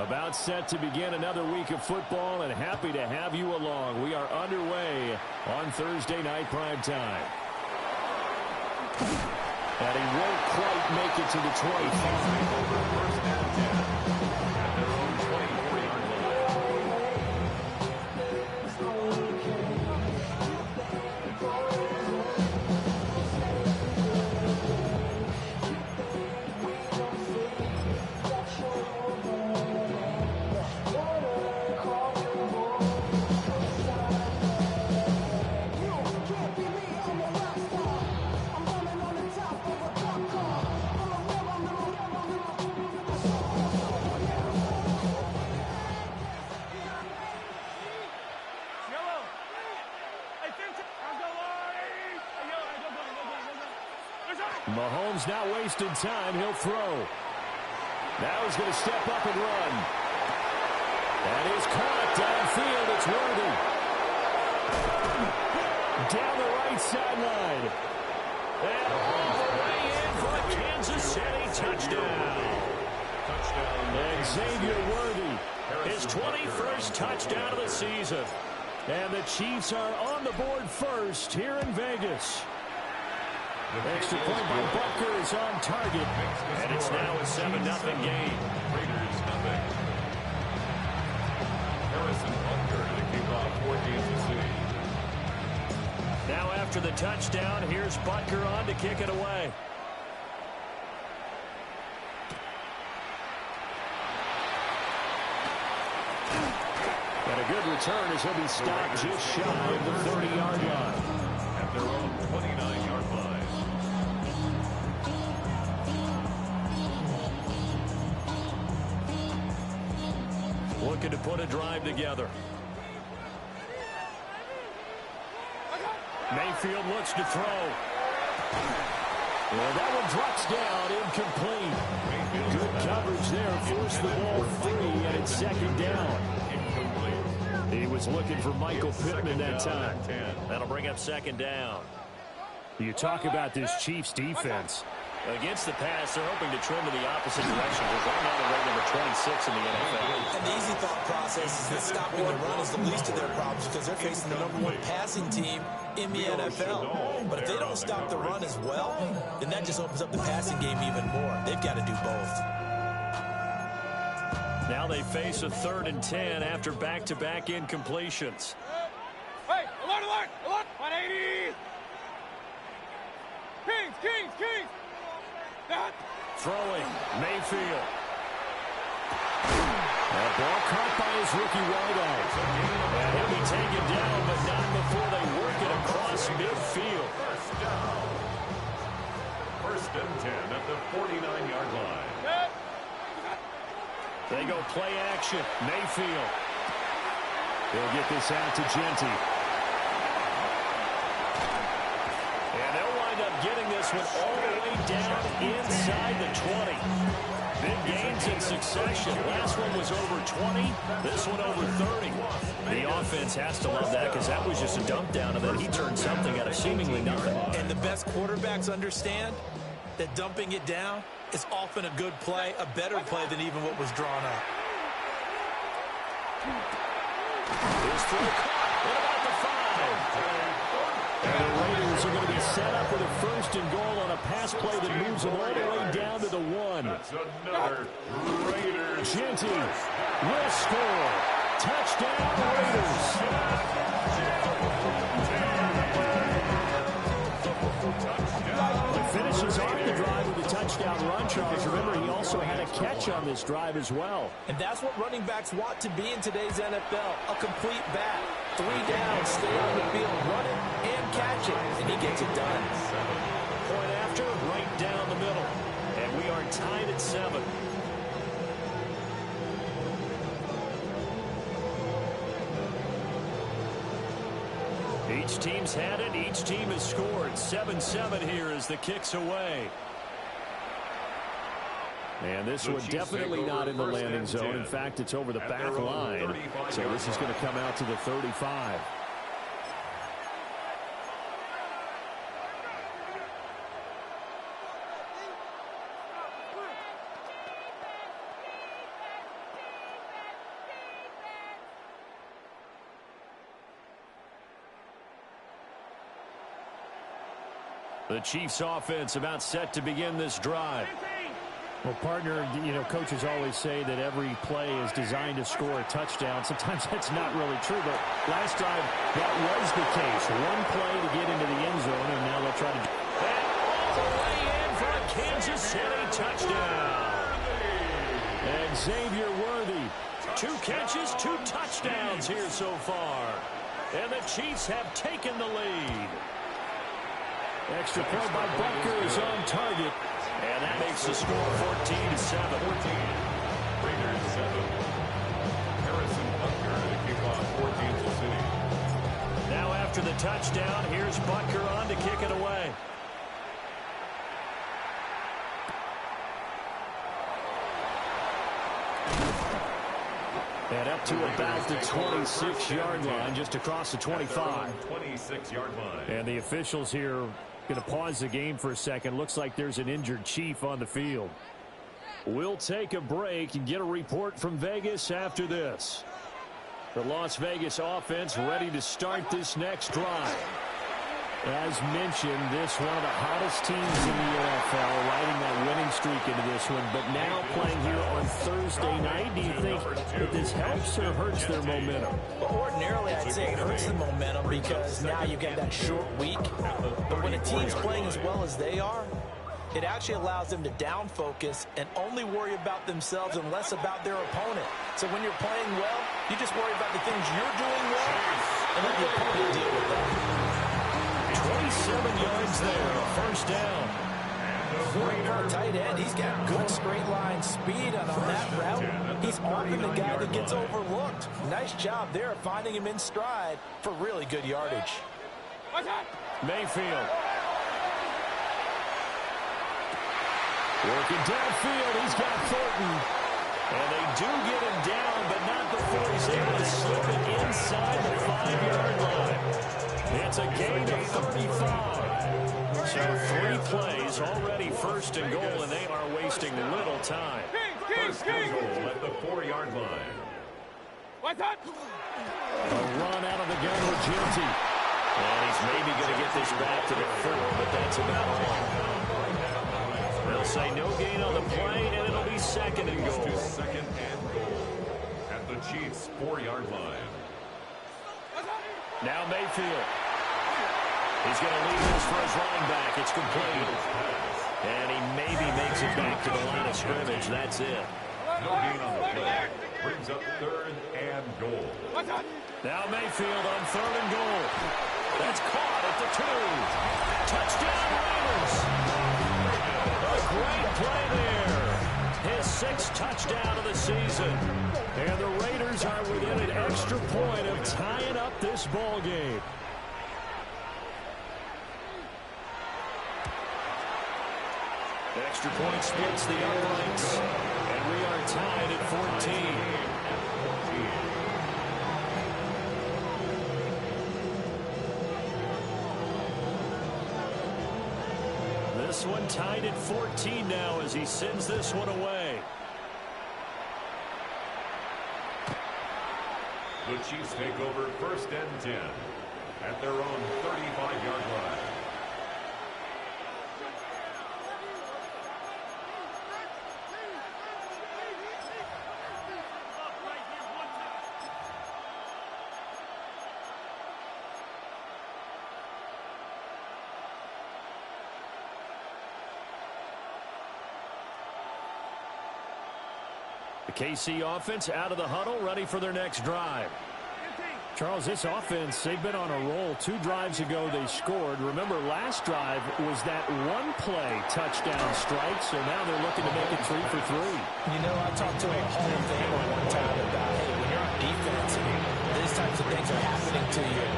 About set to begin another week of football, and happy to have you along. We are underway on Thursday night prime time. And he won't quite make it to the 25. Mahomes not wasting time. He'll throw. Now he's going to step up and run. That is caught downfield. It's Worthy. Down the right sideline. And all the way in for a Kansas City touchdown. And Xavier Worthy, his 21st touchdown of the season. And the Chiefs are on the board first here in Vegas. Extra point by Butker is on target. And it's now a 7-0 game. Raiders nothing. Harrison Butker to kick off for Kansas City. Now after the touchdown, here's Butker on to kick it away. And a good return as he'll be stopped just shy of the 30-yard line. At their own 29-yard line. Looking to put a drive together. Mayfield looks to throw. Well, that one drops down, incomplete. Good coverage there, forced the ball free, and it's second down. He was looking for Michael Pittman that time. That'll bring up second down. You talk about this Chiefs defense. Against the pass, they're hoping to trim in the opposite direction because right now they're ranked number 26 in the NFL. And the easy thought process is that stopping the run is the least of their problems because they're facing the #1 passing team in the NFL. But if they don't stop the run as well, then that just opens up the passing game even more. They've got to do both. Now they face a 3rd and 10 after back-to-back incompletions. Hey, alert, alert, alert, 180. Kings. Throwing, Mayfield. That ball caught by his rookie wideout. And he'll be taken down, but not before they work it across midfield. First and 10 at the 49-yard line. They go play action. Mayfield. He'll get this out to Genty. And they'll wind up getting this one all the way down inside the 20. Big gains in succession. Last one was over 20. This one over 30. The offense has to love that because that was just a dump down, and then he turned something out of seemingly nothing. And the best quarterbacks understand that dumping it down is often a good play, a better play than even what was drawn up. Here's throw caught. What about the 5? And the Raiders are going to be set up with a 1st and goal on a pass play that moves them all the way down to the 1. That's another Raiders. Genty will score. Touchdown, Raiders. He finishes off the drive with a touchdown run, Charles. Remember, he also had a catch on this drive as well. And that's what running backs want to be in today's NFL, a complete back. 3 down, stay on the field, run it and catch it, and he gets it done. Point after, right down the middle. And we are tied at 7. Each team's had it. Each team has scored. 7-7 here as the kick's away. And this one definitely not in the landing zone. In fact, it's over the back line. So this is going to come out to the 35. The Chiefs offense about set to begin this drive. Well, partner, coaches always say that every play is designed to score a touchdown. Sometimes that's not really true, but last drive, that was the case. One play to get into the end zone, and now they'll try to... And all the way in for a Kansas City touchdown. Xavier Worthy, 2 catches, 2 touchdowns here so far. And the Chiefs have taken the lead. Extra point by Butker is on target. And that makes the score 14-7. Raiders 7. Harrison Butker to kick off 14th City. Now after the touchdown, here's Butker on to kick it away. And up to about the 26-yard line, just across the 25. 26-yard line. And the officials here going to pause the game for a second. Looks like there's an injured Chief on the field. We'll take a break and get a report from Vegas after this. The Las Vegas offense ready to start this next drive. As mentioned, this one of the hottest teams in the NFL, riding that winning streak into this one. But now playing here on Thursday night, do you think that this helps or hurts their momentum? Well, ordinarily, I'd say it hurts the momentum because now you get that short week. But when a team's playing as well as they are, it actually allows them to down focus and only worry about themselves and less about their opponent. So when you're playing well, you just worry about the things you're doing well and let the opponent deal with that. 27 yards there, first down. For a tight end, he's got good straight line speed, and on that route, he's often the guy that gets overlooked. Nice job there finding him in stride for really good yardage. Mayfield. Working downfield, he's got Thornton. And they do get him down, but not before he's able to slip it inside the 5-yard line. It's a gain of 35. So 3 plays, already first and goal, and they are wasting little time. First and goal at the 4-yard line. A run out of the gun with Gilty. And he's maybe going to get this back to the 4, but that's about all. They'll say no gain on the play, and it'll be second and goal. Second and goal at the Chiefs' 4-yard line. Now Mayfield. He's going to leave this for his running back. It's complete. And he maybe makes it back to the line of scrimmage. That's it. No gain on the play. Brings up 3rd and goal. Now Mayfield on 3rd and goal. That's caught at the 2. Touchdown Raiders. A great play there. His 6th touchdown of the season. And the Raiders are within an extra point of tying up this ball game. Extra point splits the uprights. And we are tied at 14. This one tied at 14 now as he sends this one away. The Chiefs take over 1st and 10 at their own 35-yard line. The KC offense out of the huddle, ready for their next drive. Charles, this offense, they've been on a roll. 2 drives ago, they scored. Remember, last drive was that one-play touchdown strike, so now they're looking to make it 3 for 3. You know, I talked to a Hall of Famer one time about, hey, when you're on defense and these types of things are happening to you,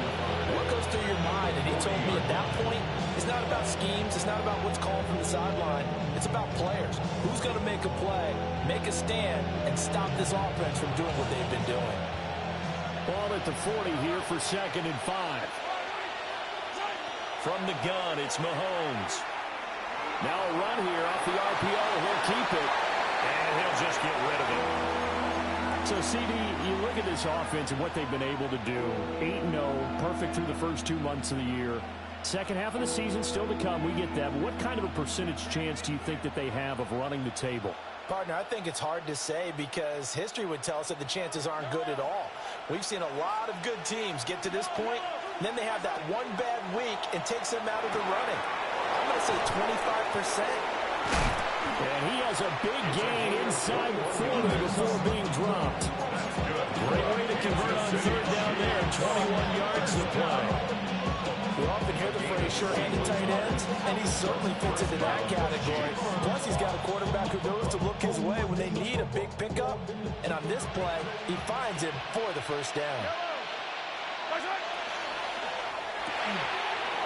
what goes through your mind? And he told me at that point, it's not about schemes. It's not about what's called from the sideline. It's about players. Who's going to make a play, make a stand, and stop this offense from doing what they've been doing. Ball at the 40 here for 2nd and 5. From the gun, it's Mahomes. Now a run here off the RPO. He'll keep it, and he'll just get rid of it. So, CD, you look at this offense and what they've been able to do. 8-0, perfect through the first 2 months of the year. Second half of the season still to come. We get that. But what kind of a percentage chance do you think that they have of running the table? Partner, I think it's hard to say because history would tell us that the chances aren't good at all. We've seen a lot of good teams get to this point, and then they have that one bad week and takes them out of the running. I'm going to say 25%. And he has a big gain inside the 40 before being dropped. Great way to convert on third down there. 21 yards to play. We often hear the phrase sure-handed tight ends, and he certainly fits into that category. Plus, he's got a quarterback who knows to look his way when they need a big pickup. And on this play, he finds him for the first down.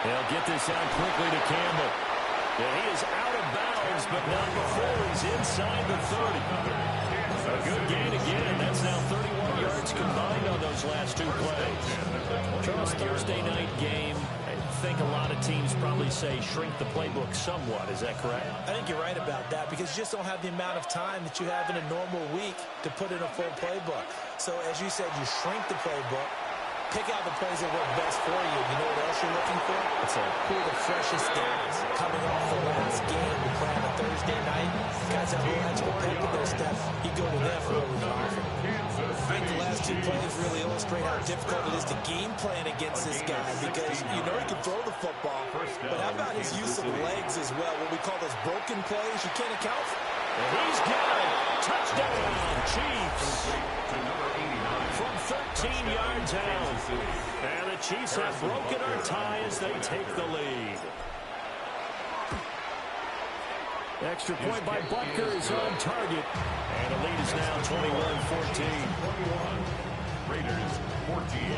They'll get this out quickly to Campbell. And he is out of bounds, but not before he's inside the 30. A good gain again. That's now 31 yards combined on those last two plays. Charles, Thursday night game. I think a lot of teams probably say shrink the playbook somewhat. Is that correct? I think you're right about that because you just don't have the amount of time that you have in a normal week to put in a full playbook. So, as you said, you shrink the playbook. Pick out the plays that work best for you. You know what else you're looking for? Who are the freshest guys coming off the last game to play on a Thursday night? Guys have a little extra pep in their step. You go to them early often. I think the last two plays really illustrate how difficult it is to game plan against this guy because you know he can throw the football. But how about his use of legs as well? What we call those broken plays you can't account for. And he's got it. Touchdown, Chiefs. From 13 yards out. And the Chiefs have broken our tie as they take the lead. Extra point by Butker is on target. And the lead is now 21-14. 21. Raiders 14.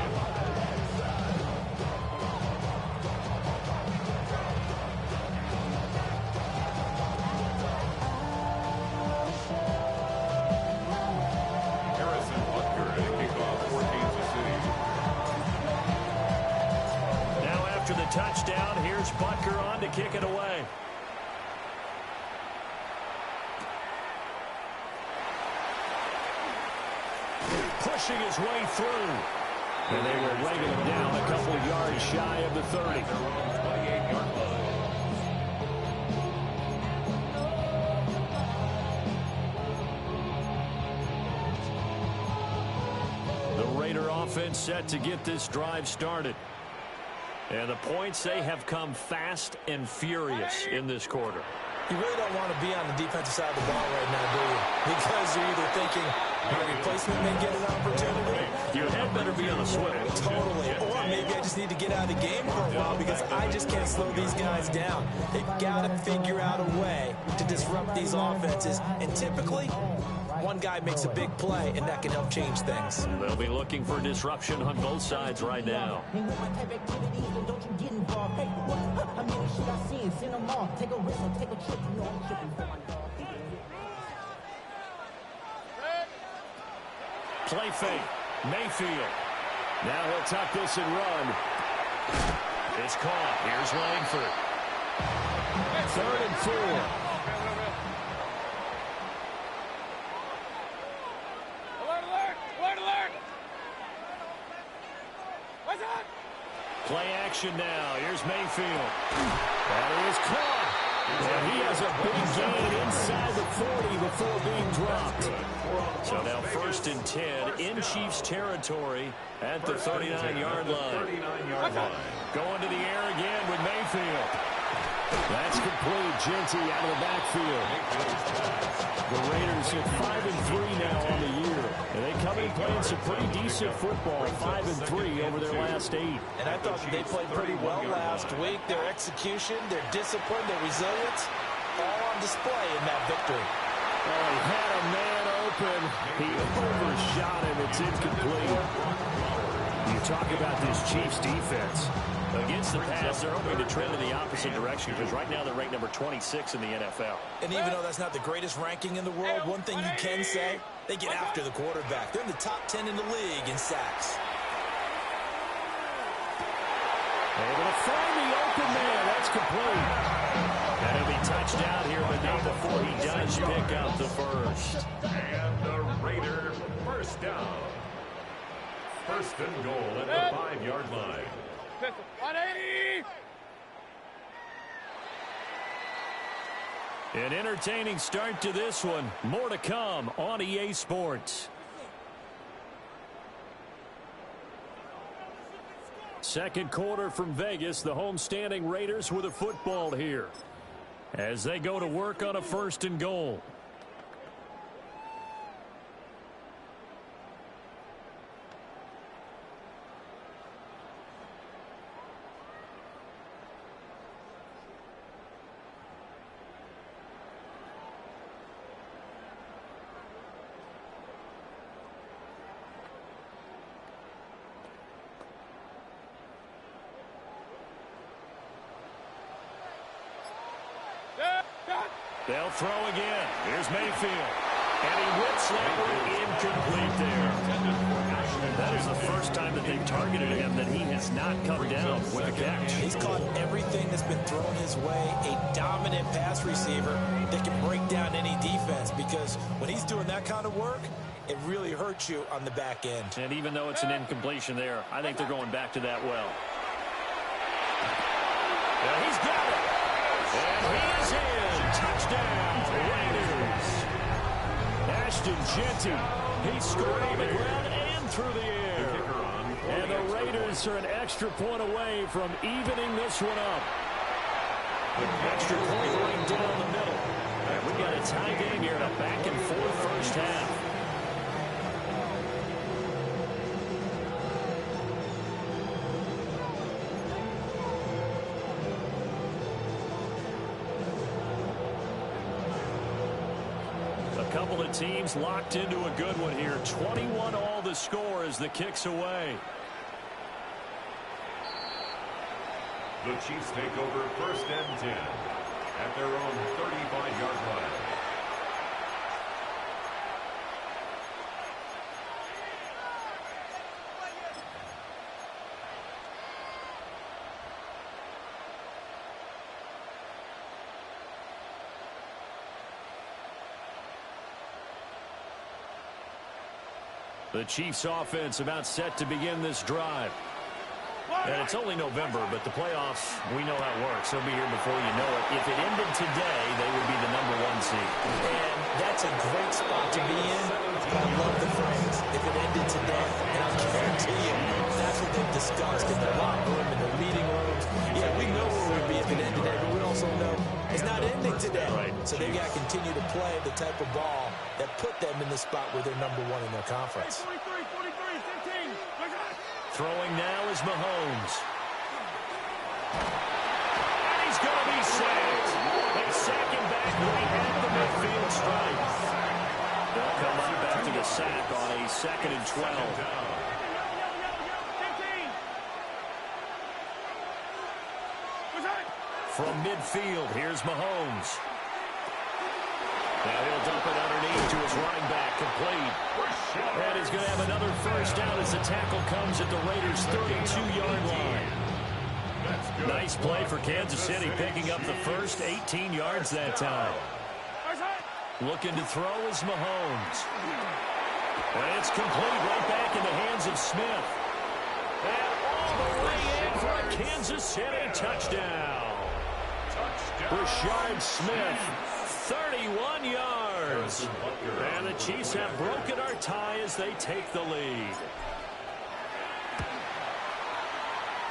Touchdown. Here's Butker on to kick it away. Pushing his way through. And they will leg him down a couple yards shy of the 30. 28-yard line. The Raider offense set to get this drive started. And the points, they have come fast and furious in this quarter. You really don't want to be on the defensive side of the ball right now, do you? Because you're either thinking my replacement may get an opportunity. Your head better be on a swivel. Totally. Or maybe I just need to get out of the game for a while because I just can't slow these guys down. They've got to figure out a way to disrupt these offenses. And typically, one guy makes a big play, and that can help change things. They'll be looking for disruption on both sides right now. Play fake. Mayfield. Now he'll tuck this and run. It's caught. Here's Langford. 3rd and 4. Play action now. Here's Mayfield. That is caught. And he has a big gain inside the 40 before being dropped. So now 1st and 10 in Chiefs territory at the 39-yard line. 39-yard line. Going to the air again with Mayfield. That's complete. Genty out of the backfield. The Raiders at 5-3 now on the year. And they come in playing some pretty decent football. 5-3 over their last 8. And I thought they played pretty well last week. Their execution, their discipline, their resilience, all on display in that victory. Oh, he had a man open. He overshot him. It's incomplete. You talk about this Chiefs defense. Against the pass, they're hoping to trend in the opposite direction because right now they're ranked number 26 in the NFL. And even though that's not the greatest ranking in the world, one thing you can say, they get after the quarterback. They're in the top 10 in the league in sacks. Able to find the open man. That's complete. And he'll be touched out here, but not before he does pick up the first. And the Raider first down. 1st and goal at the 5-yard line. 180. An entertaining start to this one. More to come on EA Sports. Second quarter from Vegas. The homestanding Raiders with a football here as they go to work on a 1st and goal. They'll throw again. Here's Mayfield. And he whips that one incomplete there. That is the first time that they've targeted him that he has not come down with a catch. He's caught everything that's been thrown his way. A dominant pass receiver that can break down any defense, because when he's doing that kind of work, it really hurts you on the back end. And even though it's an incompletion there, I think they're going back to that well. Yeah, he's got it. And he is in. Touchdown, Raiders. Ashton Jeanty. He scored on the ground and through the air. And the Raiders are an extra point away from evening this one up. Extra point right down the middle. And we got a tie game here in a back-and-forth first half. Couple of teams locked into a good one here. 21 all the score as the kick's away. The Chiefs take over 1st and 10 at their own 35-yard line. The Chiefs offense about set to begin this drive. And it's only November, but the playoffs, we know how it works. They'll be here before you know it. If it ended today, they would be the #1 seed. And that's a great spot to be in. I love the phrase, if it ended today. And I guarantee you, that's what they've discussed in their locker room, in their meeting rooms. Yeah, we know where we'd be if it ended today, but we also know it's not ending today. Right. So they've got to continue to play the type of ball that put them in the spot where they're #1 in their conference. 43, 15. Throwing now is Mahomes. And he's going to be sacked. They sack him back right at the midfield stripe. They'll come up after the sack on a 2nd and 12. From midfield, here's Mahomes. Now he'll dump it underneath to his running back, complete. And he's going to have another first down as the tackle comes at the Raiders' 32-yard line. Nice play for Kansas City, picking up the first 18 yards that time. Looking to throw is Mahomes. And it's complete right back in the hands of Smith. And all the way in for a Kansas City touchdown. Rashard Smith, 31 yards. And the Chiefs have broken our tie as they take the lead.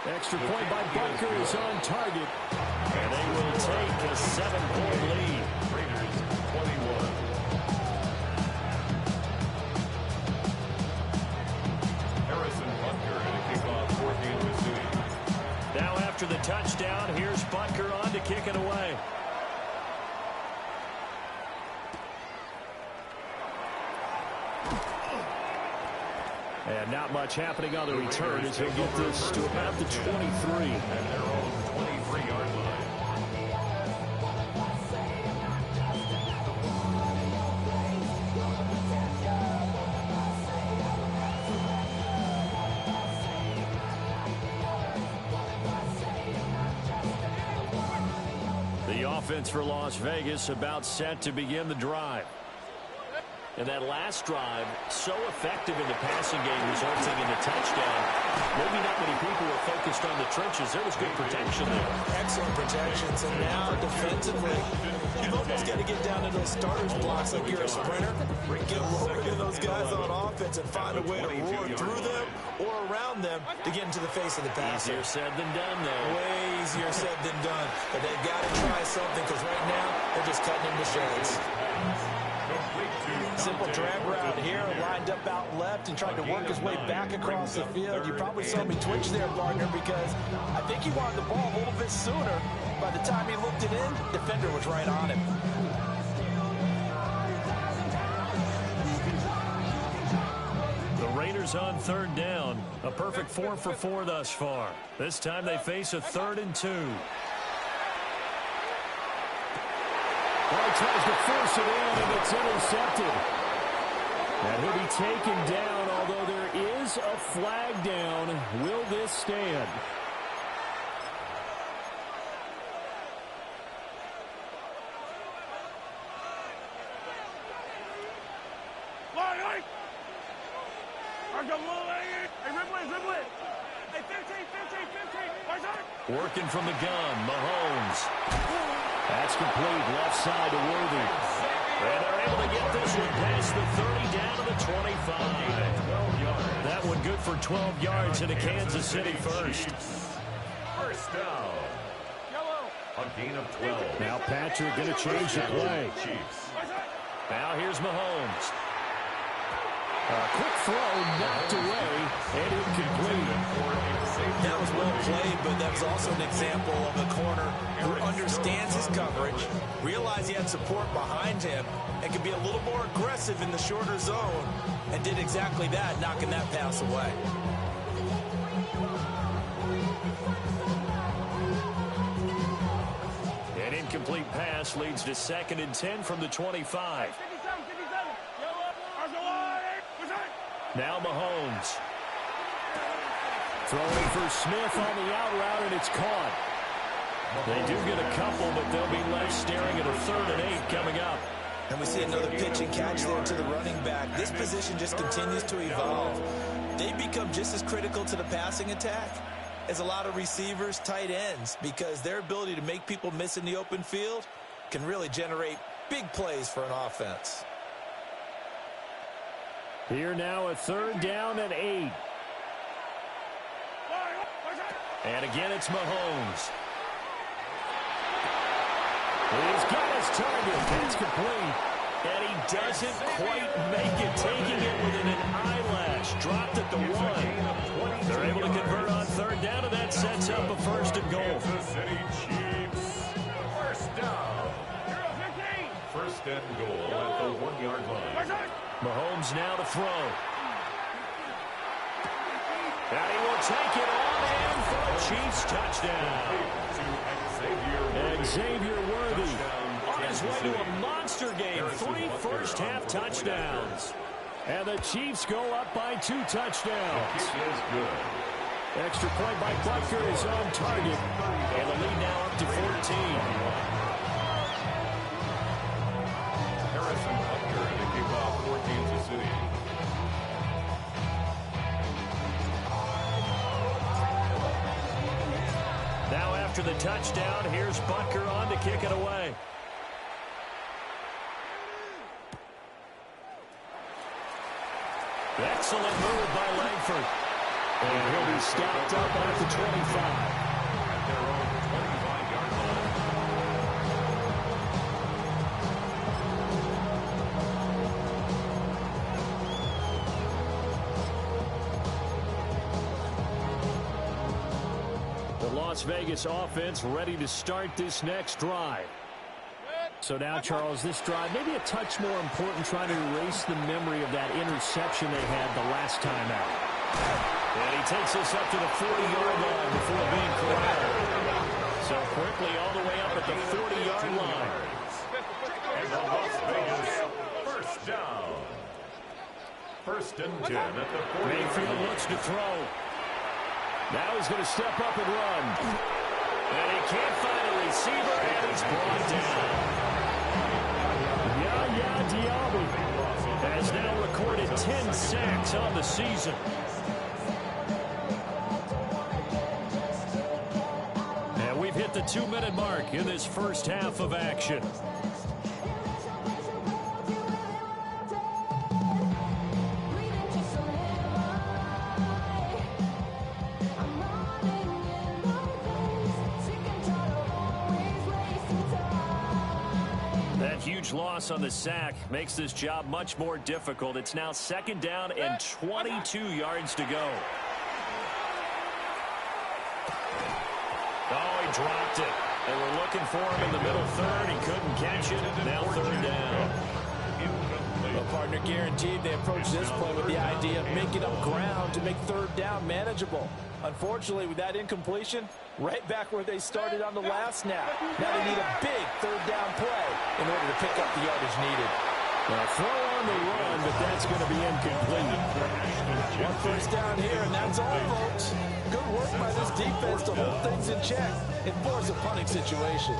Extra point by Butker is on target. And they will take a 7-point lead. Raiders 21. Harrison Butker and a kickoff for Kansas City. Now after the touchdown, here's Butker on to kick it away. And not much happening on the return as he'll get this to about the 23. At their own 23-yard line. The offense for Las Vegas about set to begin the drive. And that last drive, so effective in the passing game, resulting in a touchdown. Maybe not many people were focused on the trenches. There was good protection there. Excellent protection. So now defensively, You've almost got to get down to those starters blocks like you're a sprinter. Get lower to those guys on offense and find a way to roar through them or around them to get into the face of the passer. Easier said than done, though. Way easier said than done. But they've got to try something because right now they're just cutting him to shreds. Simple drag route here, lined up out left and tried to work his way back across the field. You probably saw me twitch there, partner, because I think he wanted the ball a little bit sooner. By the time he looked it in, defender was right on him. The Raiders on third down. A perfect 4 for 4 thus far. This time they face a 3rd and 2. Well, he tries to force it in, and it's intercepted. And he'll be taken down, although there is a flag down. Will this stand? Working from the gun, Mahomes. That's complete, left side to Worthy. And they're able to get this one past the 30 down to the 25. That one good for 12 yards into Kansas City first. First down. A gain of 12. Now Patrick going to change the play. Now here's Mahomes. Quick throw, knocked away, and incomplete. That was well played, but that was also an example of a corner who understands his coverage, realized he had support behind him, and could be a little more aggressive in the shorter zone, and did exactly that, knocking that pass away. An incomplete pass leads to 2nd and 10 from the 25. Now Mahomes. Throwing for Smith on the out route, and it's caught. They do get a couple, but they'll be left staring at a 3rd and 8 coming up. And we see another pitch and catch there to the running back. This position just continues to evolve. They become just as critical to the passing attack as a lot of receivers, tight ends, because their ability to make people miss in the open field can really generate big plays for an offense. Here now a 3rd down and 8. And again, it's Mahomes. He's got his target. That's complete. And he doesn't quite make it, taking it within an eyelash. Dropped at the 1. They're able to convert on 3rd down, and that sets up a 1st and goal. Kansas City Chiefs. First down. 1st and goal at the 1-yard line. Mahomes now to throw. And he will take it on in for a Chiefs touchdown. Xavier Worthy on his way to a monster game. 3 first-half touchdowns. And the Chiefs go up by 2 touchdowns. Is good. Extra point by Butker is on target. And the lead now up to 14. Harrison Butker to kick off for Kansas City. Now after the touchdown, here's Butker on to kick it away. Excellent move by Langford. And he'll be stopped up at the 25. At their own 25-yard line. The Las Vegas offense ready to start this next drive. So now, Charles, this drive maybe a touch more important, trying to erase the memory of that interception they had the last time out. And he takes us up to the 40-yard line before being corralled. So quickly all the way up at the 40-yard line. And the Las Vegas first down. 1st and 10 at the 40. Mayfield looks to throw. Now he's going to step up and run. And he can't find a receiver, and he's brought down. Yaya Diaby Has now recorded 10 sacks on the season. And we've hit the the 2-minute mark in this first half of action. That huge loss on the sack makes this job much more difficult. It's now 2nd down and 22 yards to go. Oh, he dropped it. They were looking for him in the middle third. He couldn't catch it. Now 3rd down. Well, partner, guaranteed they approach this play with the idea of making up ground to make 3rd down manageable. Unfortunately, with that incompletion, right back where they started on the last snap. Now they need a big 3rd down play in order to pick up the yardage needed. Well, throw on the run, but that's going to be incomplete. 1 first down here, and that's all, folks. Good work by this defense to hold things in check and force a punting situation.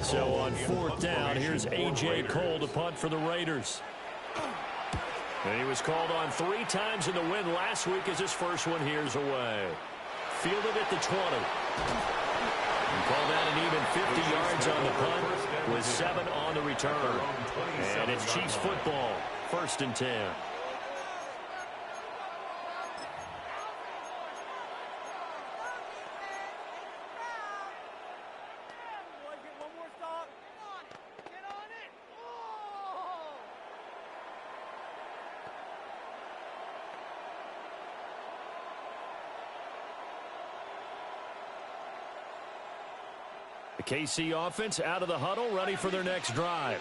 So on 4th down, here's A.J. Cole to punt for the Raiders. And he was called on 3 times in the win last week as his first one here's away. Fielded at the 20. And called out an even 50 yards on the punt with 7 on the return. And it's Chiefs football, 1st and 10. The KC offense out of the huddle, ready for their next drive.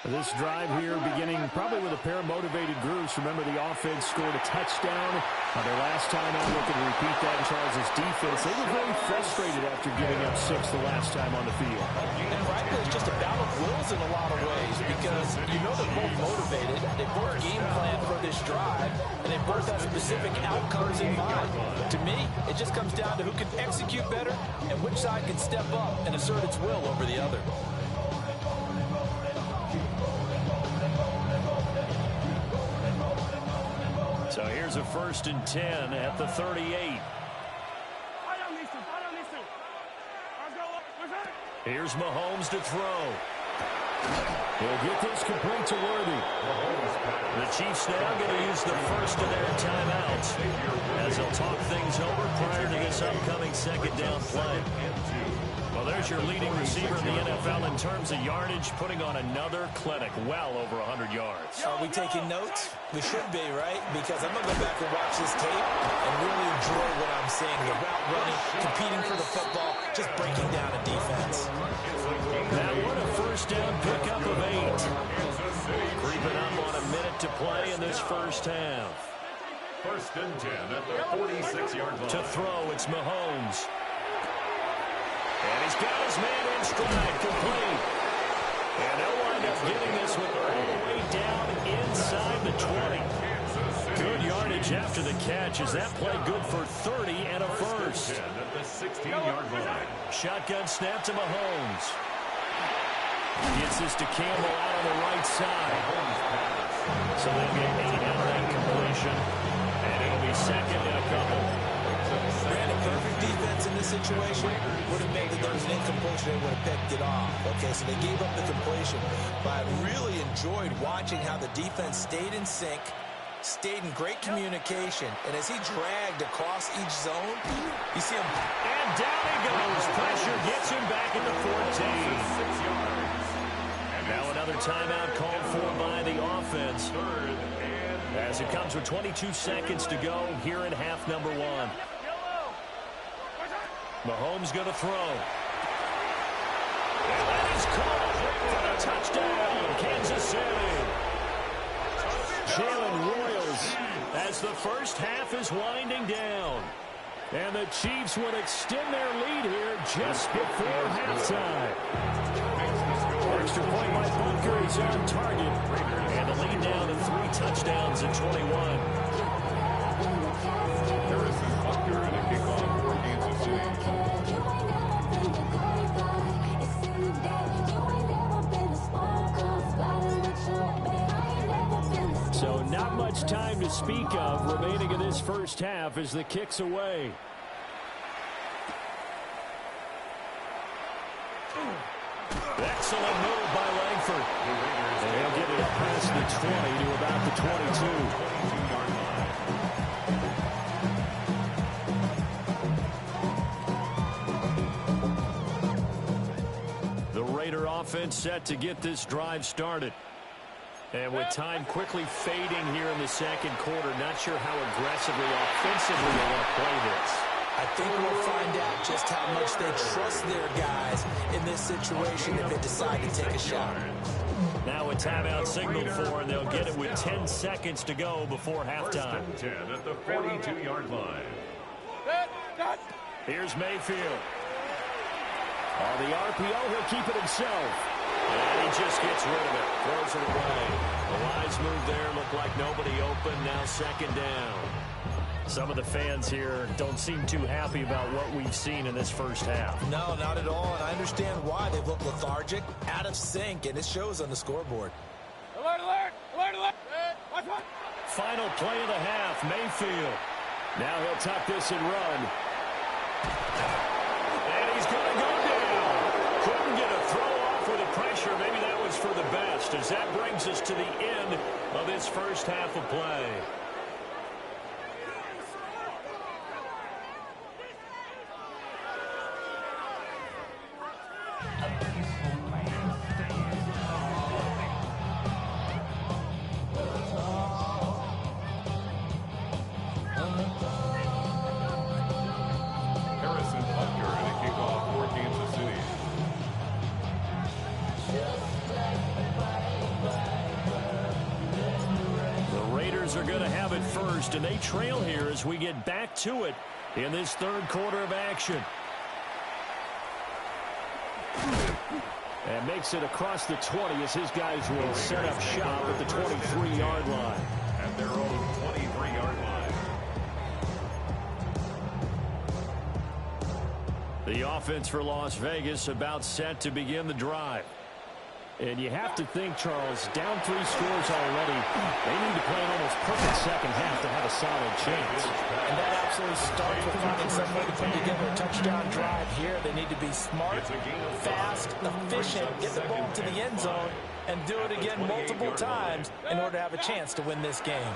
This drive here beginning probably with a pair of motivated groups. Remember, the offense scored a touchdown their last time out. Looking to repeat that in Charles' defense. They were very frustrated after giving up 6 the last time on the field. And frankly, it's just a battle of wills in a lot of ways because you know they're both motivated. They both game plan for this drive, and they both have specific outcomes in mind. To me, it just comes down to who can execute better and which side can step up and assert its will over the other. So here's a 1st and 10 at the 38. Here's Mahomes to throw. He'll get this complete to Worthy. The Chiefs now going to use the first of their timeouts as they'll talk things over prior to this upcoming 2nd down play. Well, there's your leading receiver in the NFL in terms of yardage, putting on another clinic, well over 100 yards. Are we taking notes? We should be, right? Because I'm going to go back and watch this tape and really enjoy what I'm seeing. The route running, competing for the football, just breaking down a defense. That one a 1st down pickup of 8. Creeping up on a minute to play in this first half. 1st and 10 at the 46-yard line. To throw, it's Mahomes. And he's got his man in stride, complete. And they'll wind up getting this one all the way down inside the 20. Good yardage after the catch. Is that play good for 30 and a 1st? At the 16-yard line. Shotgun snap to Mahomes. Gets this to Campbell out on the right side. So they'll get 8 out of that completion. And it'll be 2nd and a couple. Brandon, perfect defense in this situation would have meant that there was an incompletion. They would have picked it off. Okay, so they gave up the completion. But I really enjoyed watching how the defense stayed in sync, stayed in great communication, and as he dragged across each zone, you see him. And down he goes. Pressure gets him back at the 14. Now another timeout called for by the offense. As it comes with 22 seconds to go here in half number 1. Mahomes going to throw. And that is caught for a touchdown, Kansas City. Jalen Royals as the first half is winding down. And the Chiefs will extend their lead here just before halftime. Extra point by Butker is on target. And the lead down to 3 touchdowns at 21. Harrison Butker and a kickoff for Kansas City. So not much time to speak of remaining in this first half as the kick's away. Excellent move by Langford. And he'll get it up past the 20 to about the 22. The Raider offense set to get this drive started. And with time quickly fading here in the second quarter, not sure how aggressively, offensively they want to play this. I think we'll find out just how much they trust their guys in this situation if they decide to take a shot. Now a timeout signaled for, and they'll get it with 10 seconds to go before halftime. First and 10 at the 42-yard line. Here's Mayfield. On the RPO, he'll keep it himself. And he just gets rid of it. Throws it away. The wise move there. Looked like nobody open. Now second down. Some of the fans here don't seem too happy about what we've seen in this first half. No, not at all. And I understand why. They look lethargic, out of sync, and it shows on the scoreboard. Alert, alert, alert, alert. Watch, watch. Final play of the half, Mayfield. Now he'll tuck this and run. And he's going to go down. Couldn't get a throw off with the pressure. Maybe that was for the best, as that brings us to the end of this first half of play. Are going to have it first, and they trail here as we get back to it in this third quarter of action. And makes it across the 20 as his guys will set up shop at the 23-yard line. At their own 23-yard line. The offense for Las Vegas about set to begin the drive. And you have to think, Charles, down 3 scores already. They need to play an almost perfect second half to have a solid chance. And that absolutely starts with finding some way to put together a touchdown drive here. They need to be smart, fast, efficient, get the ball to the end zone, and do it again multiple times in order to have a chance to win this game.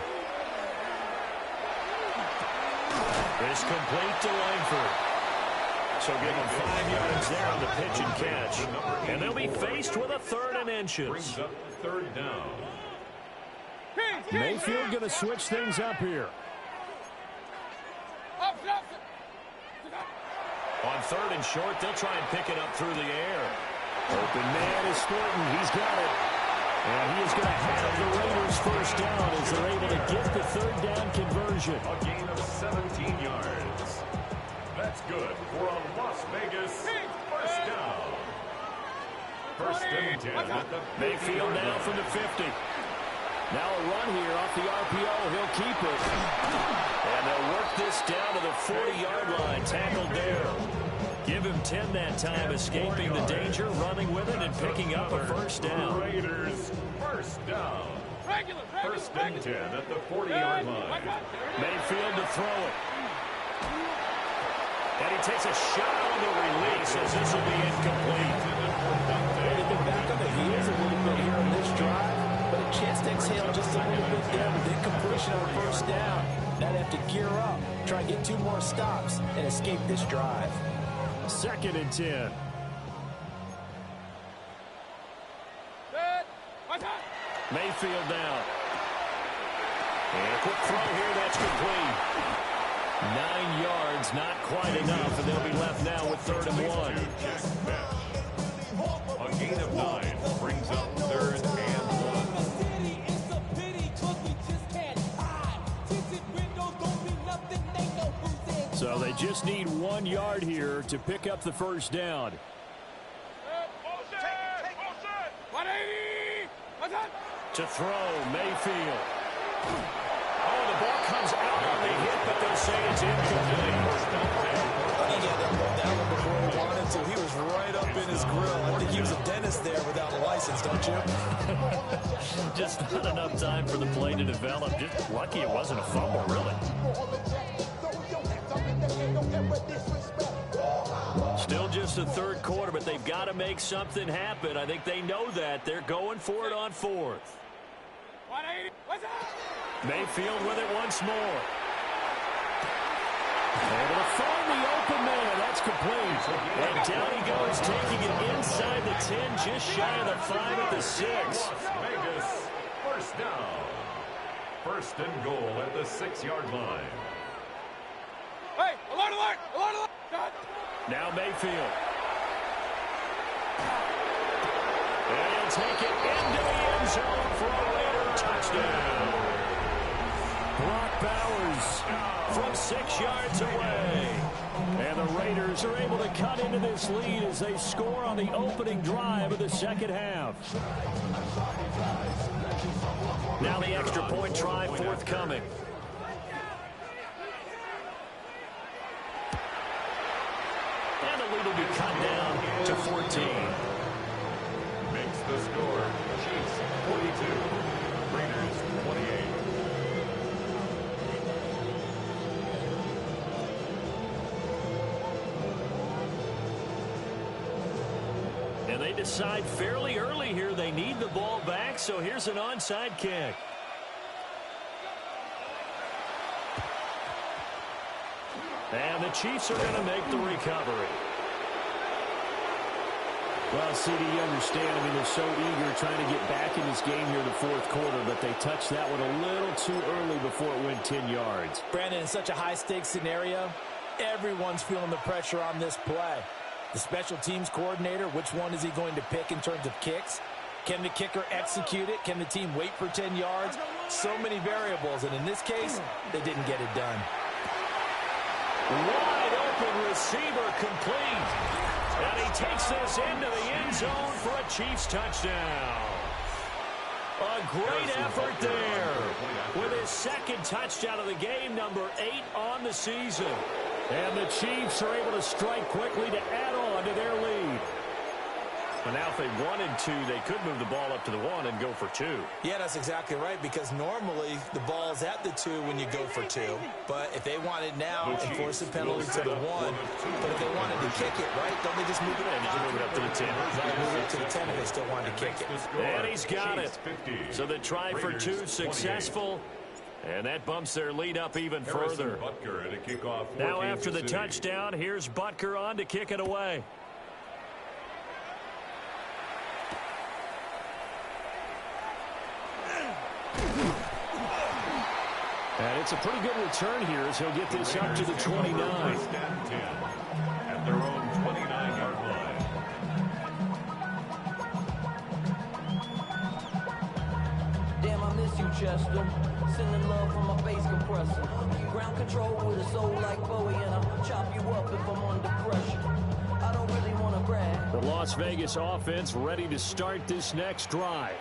It's complete to Langford. So give them 5 yards there on the pitch and catch. And they'll be faced with a 3rd and inches. Brings up third down. Mayfield going to switch things up here. On 3rd and short, they'll try and pick it up through the air. Open man is Thornton. He's got it. And he is going to have the Raiders first down as they're able to get the 3rd down conversion. A gain of 17 yards. That's good for a Las Vegas first down. First and 10 at the Mayfield now from the 50. Now a run here off the RPO. He'll keep it. And they'll work this down to the 40-yard line. Tackled there. Give him 10 that time, escaping the danger, running with it, and picking up a first down. Raiders first down. First and 10 at the 40-yard line. Mayfield to throw it. And he takes a shot on the release as this will be incomplete. They've been back on the heels a little bit here on this drive, but a chance to exhale just a little bit there with incompletion on first down. Now they have to gear up, try and get 2 more stops, and escape this drive. 2nd and 10. Mayfield down. And a quick throw here, that's complete. 9 yards, not quite enough, and they'll be left now with 3rd and 1. A gain of 9 brings up 3rd and 1. So they just need 1 yard here to pick up the first down. To throw, Mayfield. Oh, the ball comes out on the hit, but they'll say it's incomplete. He had that one before he wanted to. He was right up in his grill. I think he was a dentist there without a license, don't you? Just not enough time for the play to develop. Just lucky it wasn't a fumble, really. Still just the third quarter, but they've got to make something happen. I think they know that. They're going for it on fourth. Mayfield with it once more. Able to find the open man. That's complete. And down he goes, taking it inside the 10, just shy of the 5 at the 6. Vegas, first down. First and goal at the 6-yard line. Hey, alert, alert, alert, alert. Now Mayfield. And he'll take it into the end zone for a Raider touchdown. Brock Bowers from 6 yards away. And the Raiders are able to cut into this lead as they score on the opening drive of the second half. Now the extra point try forthcoming. And the lead will be cut down to 14. Makes the score. Chiefs 42. Raiders 28. And they decide fairly early here they need the ball back, so here's an onside kick. And the Chiefs are going to make the recovery. Well, CD, you understand. I mean, they're so eager trying to get back in this game here in the fourth quarter, but they touched that one a little too early before it went 10 yards. Brandon, in such a high-stakes scenario, everyone's feeling the pressure on this play. The special teams coordinator, which one is he going to pick in terms of kicks? Can the kicker execute it? Can the team wait for 10 yards? So many variables, and in this case, they didn't get it done. Wide open receiver complete. And he takes this into the end zone for a Chiefs touchdown. A great effort there with his second touchdown of the game, number 8 on the season. And the Chiefs are able to strike quickly to add on to their lead. But now if they wanted to, they could move the ball up to the 1 and go for 2. Yeah, that's exactly right, because normally the ball's at the 2 when you go for 2. But if they wanted now, enforce a penalty to the 1. But if they wanted to kick it, right, don't they just move it up? And just move it up to the 10. Right, move it to the 10 if they still wanted to kick it. And he's got it. So the try for 2 successful. And that bumps their lead up even further. Now after the touchdown, here's Butker on to kick it away. And it's a pretty good return here as he'll get this up to the 29. At their own 29-yard line. Damn, I miss you, Chester. Sending love from my bass compressor. Ground control with a soul like Bowie, and I'll chop you up if I'm under pressure. I don't really want to brag. The Las Vegas offense ready to start this next drive.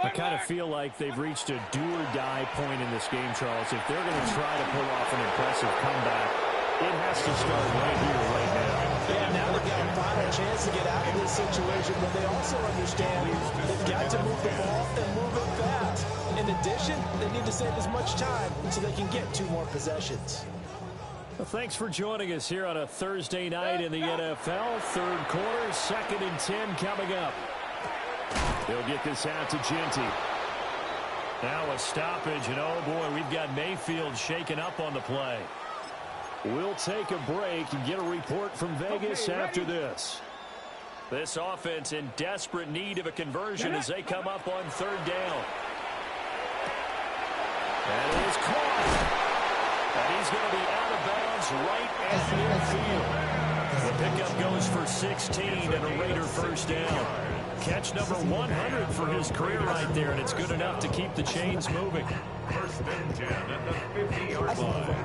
I kind of feel like they've reached a do-or-die point in this game, Charles. If they're going to try to pull off an impressive comeback, it has to start right here, right now. Yeah, now they've got a final chance to get out of this situation, but they also understand they've got to move the ball and move it fast. In addition, they need to save as much time so they can get 2 more possessions. Well, thanks for joining us here on a Thursday night in the NFL. Third quarter, 2nd and 10 coming up. They'll get this out to Genty. Now a stoppage, and oh boy, we've got Mayfield shaken up on the play. We'll take a break and get a report from Vegas after this. This offense in desperate need of a conversion as they come up on 3rd down. And it is caught. And he's going to be out of bounds right at midfield. The pickup goes for 16 and a Raider first down. Catch number 100 for his career right there, and it's good enough to keep the chains moving. First and 10 at the 50-yard line.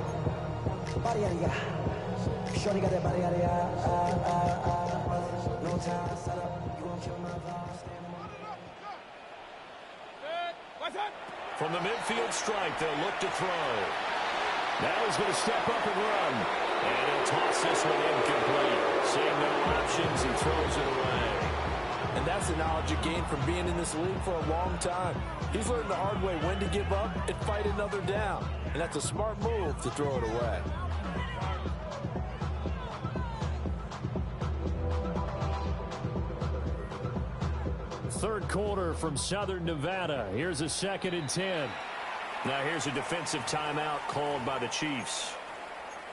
From the midfield strike, they'll look to throw. Now he's going to step up and run. And he'll toss this one incomplete. Seeing no options, he throws it away. And that's the knowledge you gain from being in this league for a long time. He's learned the hard way when to give up and fight another down. And that's a smart move to throw it away. third quarter from Southern Nevada. Here's a 2nd and 10. Now here's a defensive timeout called by the Chiefs.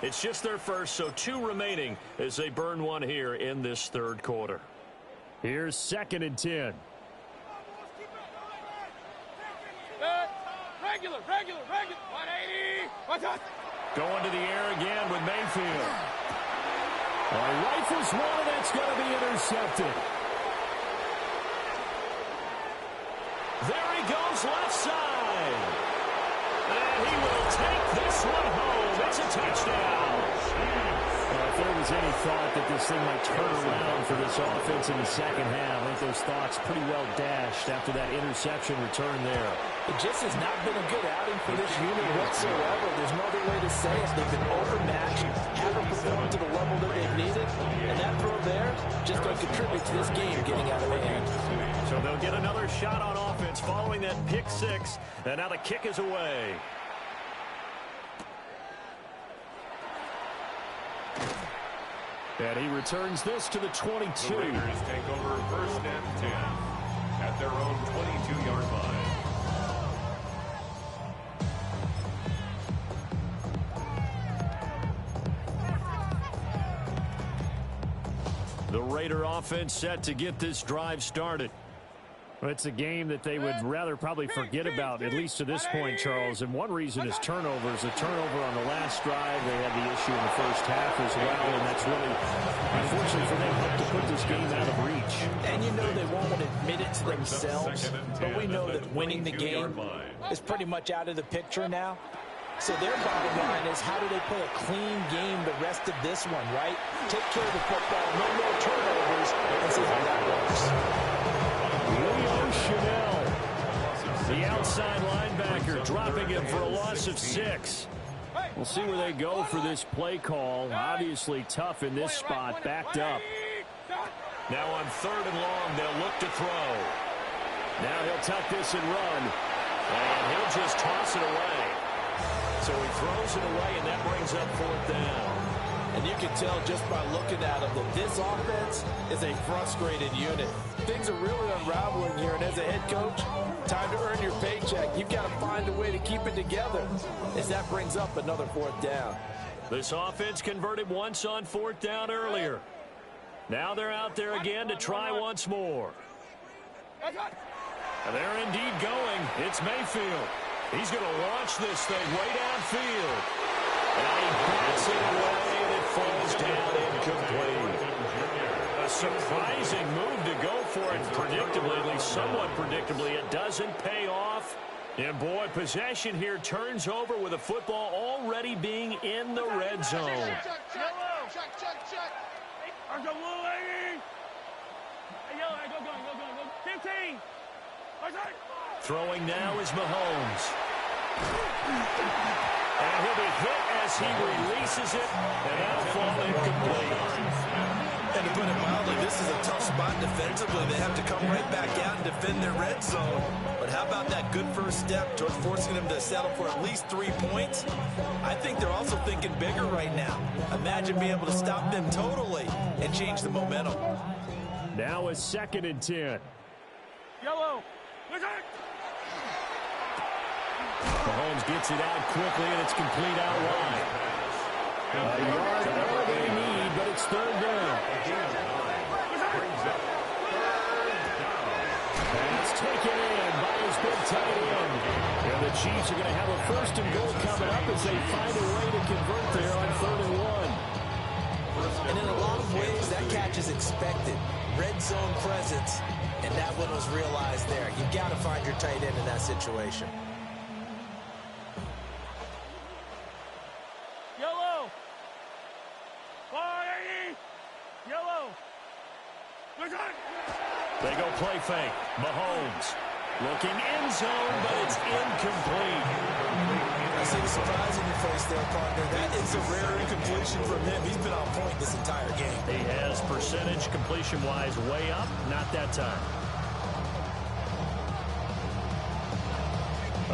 It's just their first, so 2 remaining as they burn one here in this third quarter. Here's 2nd and 10. Regular. 180. Watch out. Going to the air again with Mayfield. Rifles one, and that's going to be intercepted. There he goes, left side. And he will take this one home. It's a touchdown. If there was any thought that this thing might turn around for this offense in the second half, I think those thoughts pretty well dashed after that interception return there. It just has not been a good outing for this unit whatsoever. There's no other way to say it. They've been overmatched, haven't performed to the level that they've needed, and that throw there just going to contribute to this game getting out of hand. So they'll get another shot on offense following that pick 6, and now the kick is away. And he returns this to the 22. The Raiders take over 1st and 10 at their own 22-yard line. The Raider offense set to get this drive started. It's a game that they would rather probably forget about, at least to this point, Charles. And one reason is turnovers. A turnover on the last drive. They had the issue in the first half as well, and that's really, unfortunately for them, helped to put this game out of reach. And you know they won't admit it to themselves, but we know that winning the game is pretty much out of the picture now. So their bottom line is, how do they play a clean game the rest of this one, right? Take care of the football, no more turnovers, and see how that works. Leo Chanel, the outside linebacker, dropping him for a loss of 6. We'll see where they go for this play call. Obviously tough in this spot, backed up. Now on 3rd and long, they'll look to throw. Now he'll tuck this and run. And he'll just toss it away. So he throws it away, and that brings up 4th down. And you can tell just by looking at them that this offense is a frustrated unit. Things are really unraveling here, and as a head coach, time to earn your paycheck. You've got to find a way to keep it together as that brings up another 4th down. This offense converted once on 4th down earlier. Now they're out there again to try once more. And they're indeed going. It's Mayfield. He's going to launch this thing way downfield. And he bats it away, and it falls down incomplete. A surprising move to go for it predictably, at least somewhat predictably. It doesn't pay off. And, boy, possession here turns over with the football already being in the red zone. Check. Go, Hey, yellow, go. 15. Throwing now is Mahomes. And he'll be hit as he releases it, and that'll fall incomplete. And to put it mildly, this is a tough spot defensively. They have to come right back out and defend their red zone. But how about that good first step towards forcing them to settle for at least 3 points? I think they're also thinking bigger right now. Imagine being able to stop them totally and change the momentum. Now a 2nd and 10. Yellow. Mahomes gets it out quickly, and it's complete out wide. A yard more they need, but it's 3rd down. Pass taken in by his big tight end. And the Chiefs are going to have a 1st and goal coming up as they find a way to convert there on 3rd and 1. And in a lot of ways, that catch is expected. Red zone presence, and that one was realized there. You've got to find your tight end in that situation. Yellow. 480. Yellow. They go play fake. Mahomes looking end zone, but it's incomplete. I see the surprise in your face there, partner. That is a rare incompletion from him. He's been on point this entire game. He has percentage completion-wise way up. Not that time.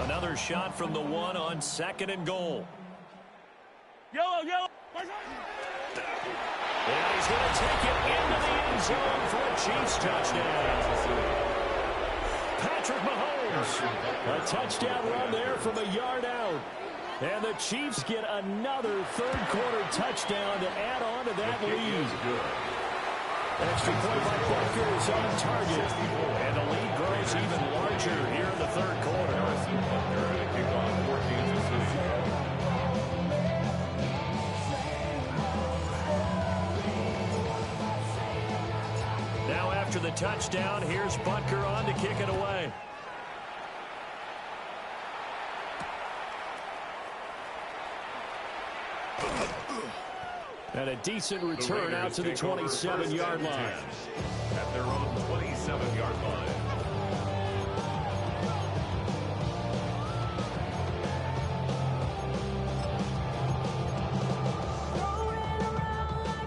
Another shot from the 1 on 2nd and goal. Yellow. And he's going to take it into the end zone for a Chiefs touchdown. Patrick Mahomes. A touchdown run there from a yard out. And the Chiefs get another third-quarter touchdown to add on to that lead. Extra point by Butker is on target. And the lead grows even larger here in the third quarter. Now after the touchdown, here's Butker on to kick it away. And a decent return out to the 27-yard line. At their own 27-yard line.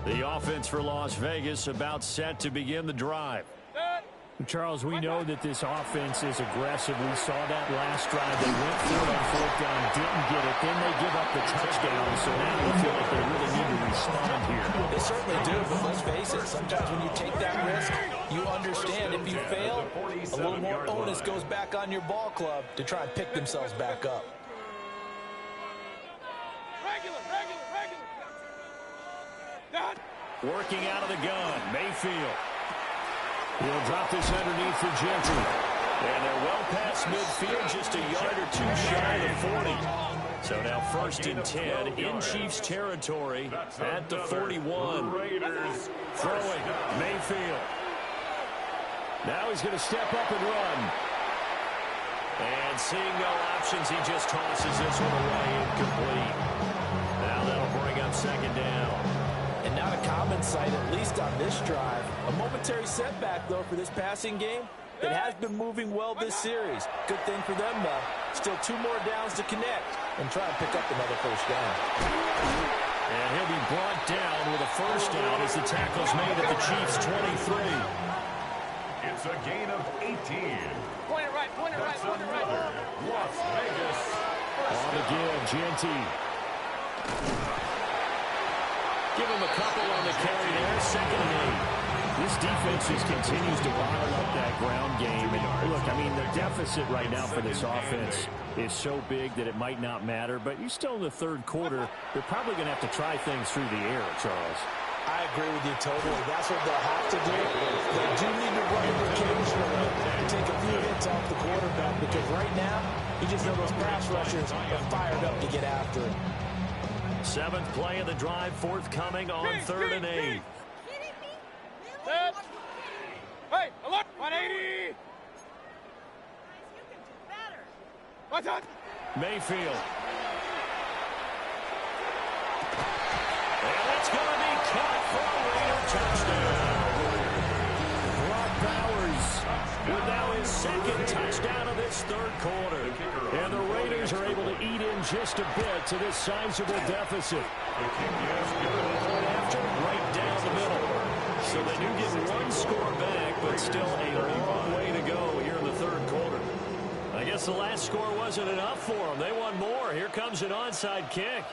The offense for Las Vegas about set to begin the drive. Charles, we know that this offense is aggressive. We saw that last drive. They went for it on fourth down, didn't get it. Then they give up the touchdown. So now they feel like they really need to respond here. They certainly do, but let's face it, sometimes when you take that risk, you understand if you fail, a little more onus goes back on your ball club to try and pick themselves back up. Regular. Working out of the gun, Mayfield. He'll drop this underneath for Gentry. And they're well past midfield, just a yard or two shy of the 40. So now 1st and 10 in Chiefs territory at the 41. Throwing, Mayfield. Now he's going to step up and run. And seeing no options, he just tosses this one away incomplete. Now that'll bring up 2nd down. And not a common sight, at least on this drive. A momentary setback, though, for this passing game that has been moving well this series. Good thing for them, though. Still 2 more downs to connect and try and pick up another first down. And he'll be brought down with a first down as the tackle's made at the Chiefs' 23. It's a gain of 18. Point it right. Las Vegas. On the give, Gentry. Give him a couple on the carry there, 2nd and 8. This defense just continues to bottle up that ground game. And look, I mean, the deficit right now for this offense is so big that it might not matter. But you're still in the third quarter. They're probably going to have to try things through the air, Charles. I agree with you totally. That's what they'll have to do. They do need to run it occasionally and take a few hits off the quarterback because right now, you just know those pass rushers are fired up to get after it. 7th play of the drive forthcoming on 3rd and 8. Hey, alert! 180! What's up? Mayfield. And it's going to be caught for a Raider touchdown. Brock Bowers with now his 2nd touchdown of this third quarter. And the Raiders are able to eat in just a bit to this sizable deficit. After right down the middle. So they do get 1 score back, but still a long way to go here in the third quarter. I guess the last score wasn't enough for them. They want more. Here comes an onside kick.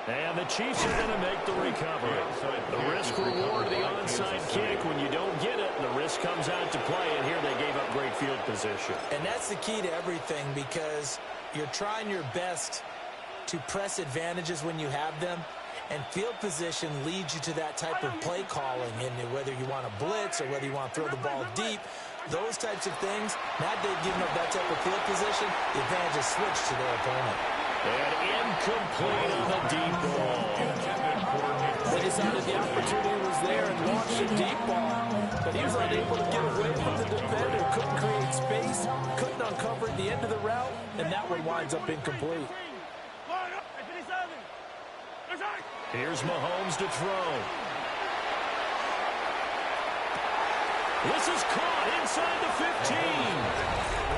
And the Chiefs are going to make the recovery. The risk reward of the onside kick. When you don't get it, the risk comes out to play. And here they gave up great field position. And that's the key to everything because you're trying your best to press advantages when you have them. And field position leads you to that type of play calling. And whether you want to blitz or whether you want to throw the ball deep, those types of things, now they've given up that type of field position, the advantage is switched to their opponent. And incomplete on the deep ball. They decided the opportunity was there and launched a deep ball, but he was unable to get away from the defender, couldn't create space, couldn't uncover at the end of the route, and that one winds up incomplete. Here's Mahomes to throw. This is caught inside the 15.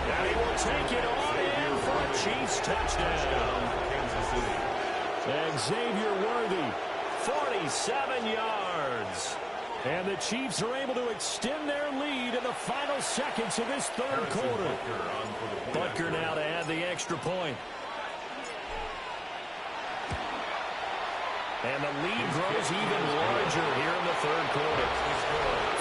And he will take it on in for a Chiefs touchdown. Xavier Worthy, 47 yards. And the Chiefs are able to extend their lead in the final seconds of this third quarter. Butker now to add the extra point. And the lead grows even larger here in the third quarter.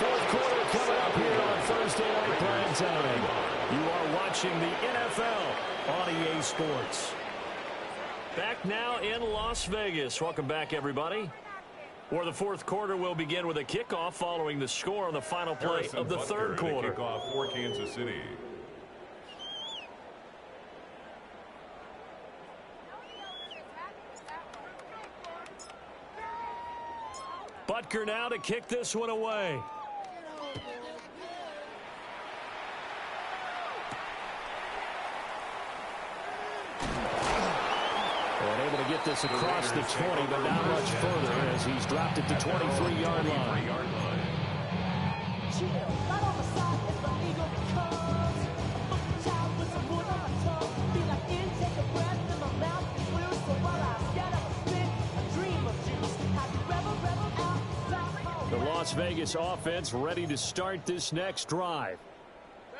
Fourth quarter coming up here on Thursday Night Prime Time. You are watching the NFL on EA Sports. Back now in Las Vegas. Welcome back, everybody. For the fourth quarter, we'll begin with a kickoff following the score on the final play of the third quarter. Kickoff for Kansas City. Butker now to kick this one away. And able to get this across the 20, but not much further as he's dropped it to 23-yard line. The Las Vegas offense ready to start this next drive.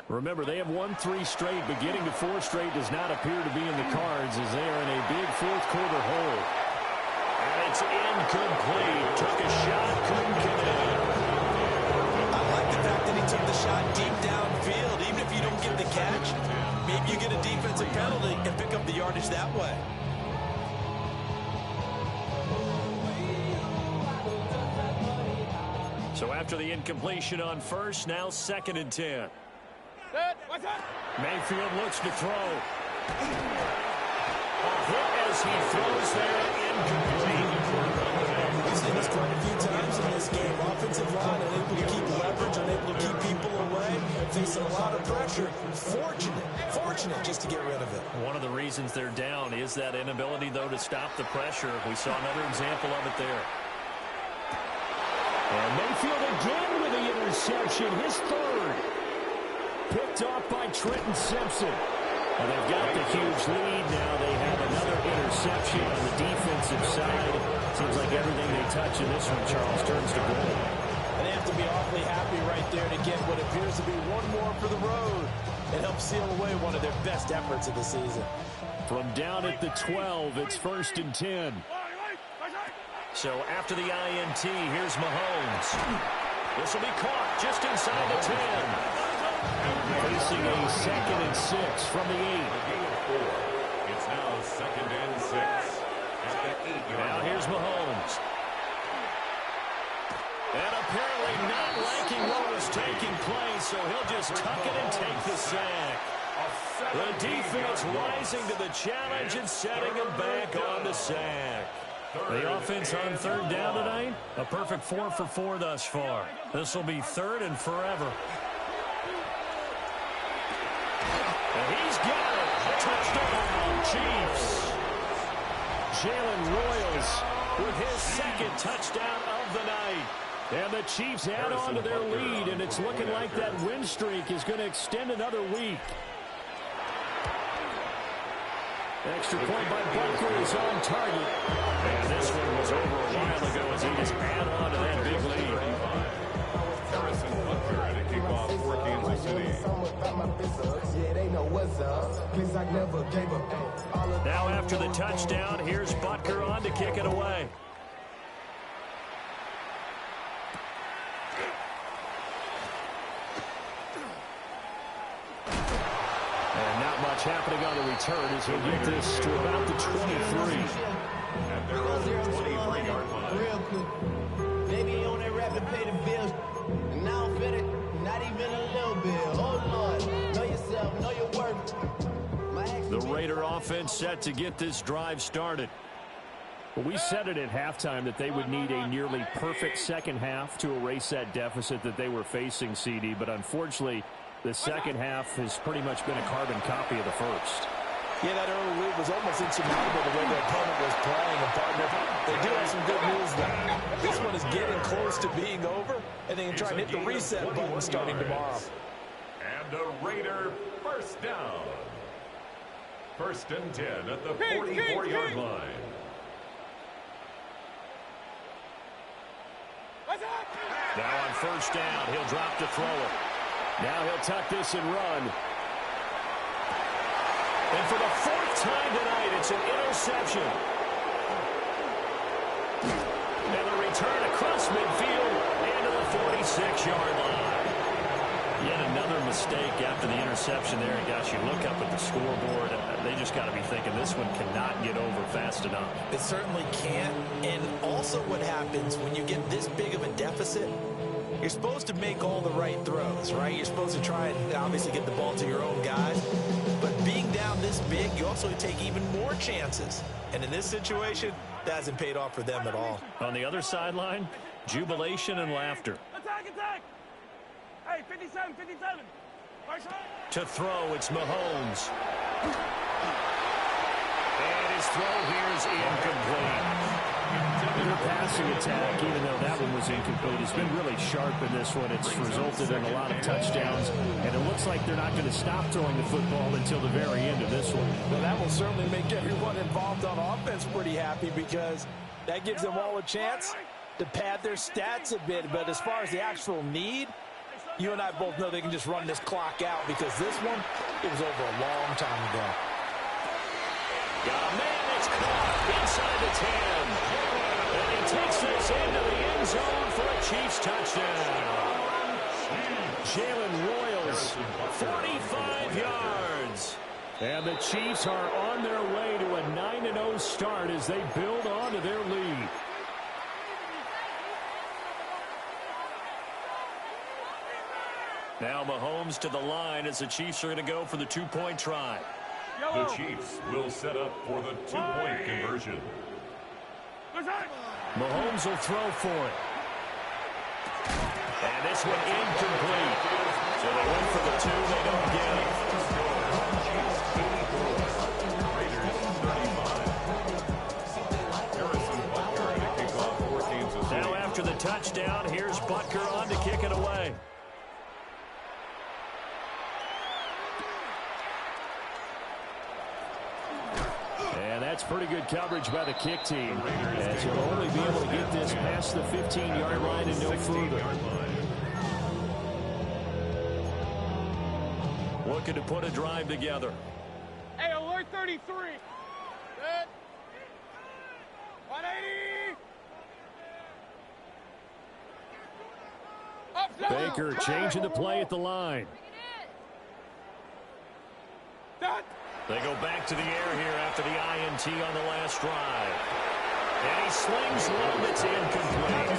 Remember, they have won 3 straight, but getting to 4 straight does not appear to be in the cards as they are in a big fourth quarter hole. And it's incomplete. Took a shot, couldn't connect. I like the fact that he took the shot deep downfield. Even if you don't get the catch, maybe you get a defensive penalty and pick up the yardage that way. So after the incompletion on first, now 2nd and 10. Mayfield looks to throw. A hit as he throws there, incomplete. We've seen this quite a few times in this game. Offensive line unable to keep leverage, unable to keep people away, facing a lot of pressure. Fortunate just to get rid of it. One of the reasons they're down is that inability, though, to stop the pressure. We saw another example of it there. And Mayfield again with the interception, his third. Picked off by Trenton Simpson. And they've got the huge lead now. They have another interception on the defensive side. Seems like everything they touch in this one, Charles, turns to gold. And they have to be awfully happy right there to get what appears to be one more for the road and help seal away one of their best efforts of the season. From down at the 12, it's 1st and 10. So after the INT, here's Mahomes. This will be caught just inside the 10. Facing a 2nd and 6 from the 8. It's now 2nd and 6. At the 8-yard Now here's Mahomes. And apparently not liking what was taking place, so he'll just tuck it and take the sack. The defense rising to the challenge and setting him back on the sack. The offense on 3rd down tonight, a perfect 4 for 4 thus far. This will be 3rd and forever. And he's got it. Touchdown, Chiefs. Jalen Royals with his 2nd touchdown of the night. And the Chiefs add on to their lead, and it's looking like that win streak is going to extend another week. Extra point by Butker is on target. And this one was over a while ago as he just add on to that big lead. Harrison Butker at a kickoff for Kansas City. Now after the touchdown, here's Butker on to kick it away. And not much happening on the return as he'll get this to about the 23. At their own 23-yard line. Real quick. Baby on that rapid pay the bills. And now I'm fitted. Not even a little bit. Oh, Lord. Know yourself. Know your worth. The Raider offense set to get this drive started. Well, we said it at halftime that they would need a nearly perfect second half to erase that deficit that they were facing, CD. But unfortunately, the second half has pretty much been a carbon copy of the first. Yeah, that early lead was almost insurmountable the way their opponent was playing. And partner, they do have some good news though. This one is getting close to being over, and they can try and hit the reset button starting tomorrow. And a Raider first down. 1st and 10 at the 44-yard line. Now on 1st down, he'll drop to throw it. Now he'll tuck this and run. And for the 4th time tonight, it's an interception. across midfield and to the 46-yard line. Yet another mistake after the interception there. And gosh, you look up at the scoreboard, they just got to be thinking this one cannot get over fast enough. It certainly can't. And also what happens when you get this big of a deficit, you're supposed to make all the right throws, right? You're supposed to try and obviously get the ball to your own guys. But being down this big, you also take even more chances. And in this situation, that hasn't paid off for them at all. On the other sideline, jubilation and laughter. Attack, attack! Hey, 57, 57. To throw, it's Mahomes. And his throw here is incomplete. Their passing attack, even though that one was incomplete, has been really sharp in this one. It's resulted in a lot of touchdowns, and it looks like they're not going to stop throwing the football until the very end of this one. Well, that will certainly make everyone involved on offense pretty happy because that gives them all a chance to pad their stats a bit. But as far as the actual need, you and I both know they can just run this clock out because this one, it was over a long time ago. Got a man that's caught inside the 10. And he takes this into the end zone for a Chiefs touchdown. Jalen Royals, 45 yards. And the Chiefs are on their way to a 9-0 start as they build on to their lead. Now Mahomes to the line as the Chiefs are going to go for the two-point try. The Chiefs will set up for the two-point conversion. Mahomes will throw for it. And this one incomplete. So they went for the two, they don't get it. Now after the touchdown, here's Butker on to kick it away. That's pretty good coverage by the kick team, as he'll only be able to get this past the 15-yard line and no further. Looking to put a drive together. Hey, alert 33. Good. 180. Baker changing the play at the line. They go back to the air here after the INT on the last drive. And he slings one that's incomplete.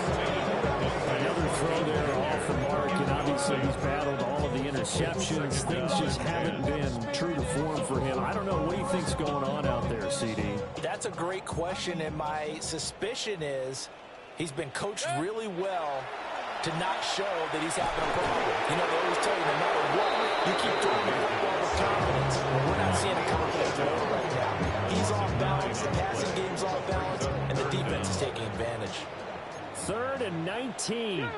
Another throw there off the mark, and obviously he's battled all of the interceptions. Things just haven't been true to form for him. I don't know. What do you think's going on out there, CD? That's a great question, and my suspicion is he's been coached really well to not show that he's having a problem. You know, they always tell you no matter what, you keep throwing the football with confidence. We're not seeing a confident thrower right now. He's off balance, the passing game's off balance, and the defense is taking advantage. 3rd and 19.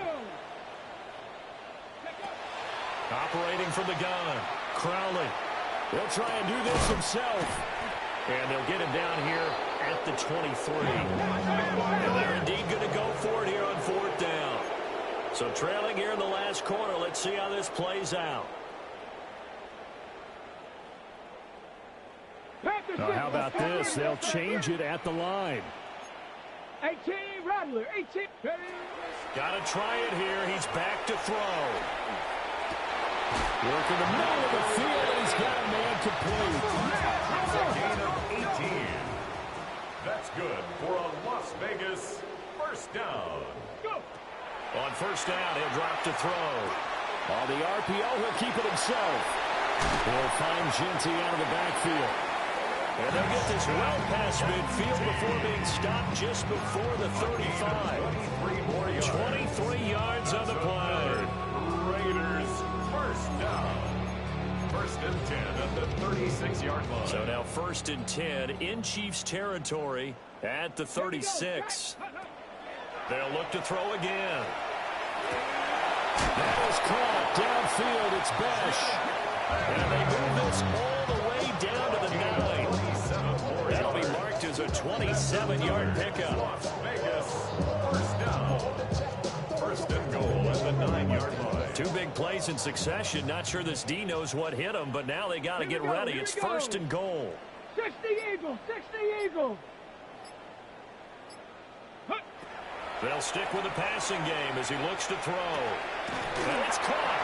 Operating from the gun, Crowley. He'll try and do this himself. And they'll get him down here at the 23. And they're indeed going to go for it here on 4th down. So trailing here in the last quarter. Let's see how this plays out. Now, how about this? They'll change it at the line. 18, Rattler, 18. Got to try it here. He's back to throw. Work in the middle of the field, and he's got a man complete. That's a gain of 18. That's good for a Las Vegas first down. Go. On first down, he'll drop to throw. On the RPO, he'll keep it himself. He'll find Genty out of the backfield. And they'll get this well past midfield before being stopped just before the 35. 23 yards on the play. Raiders first down. 1st and 10 at the 36-yard line. So now 1st and 10 in Chiefs territory at the 36. They'll look to throw again. That is caught downfield. It's Besh. And they move this all the way down to the 9. That'll be marked as a 27-yard pickup. Las Vegas first down. 1st and goal at the 9-yard line. 2 big plays in succession. Not sure this D knows what hit him, but now they got to get ready. It's 1st and goal. 60 Eagles, 60 Eagles. They'll stick with the passing game as he looks to throw. And it's caught.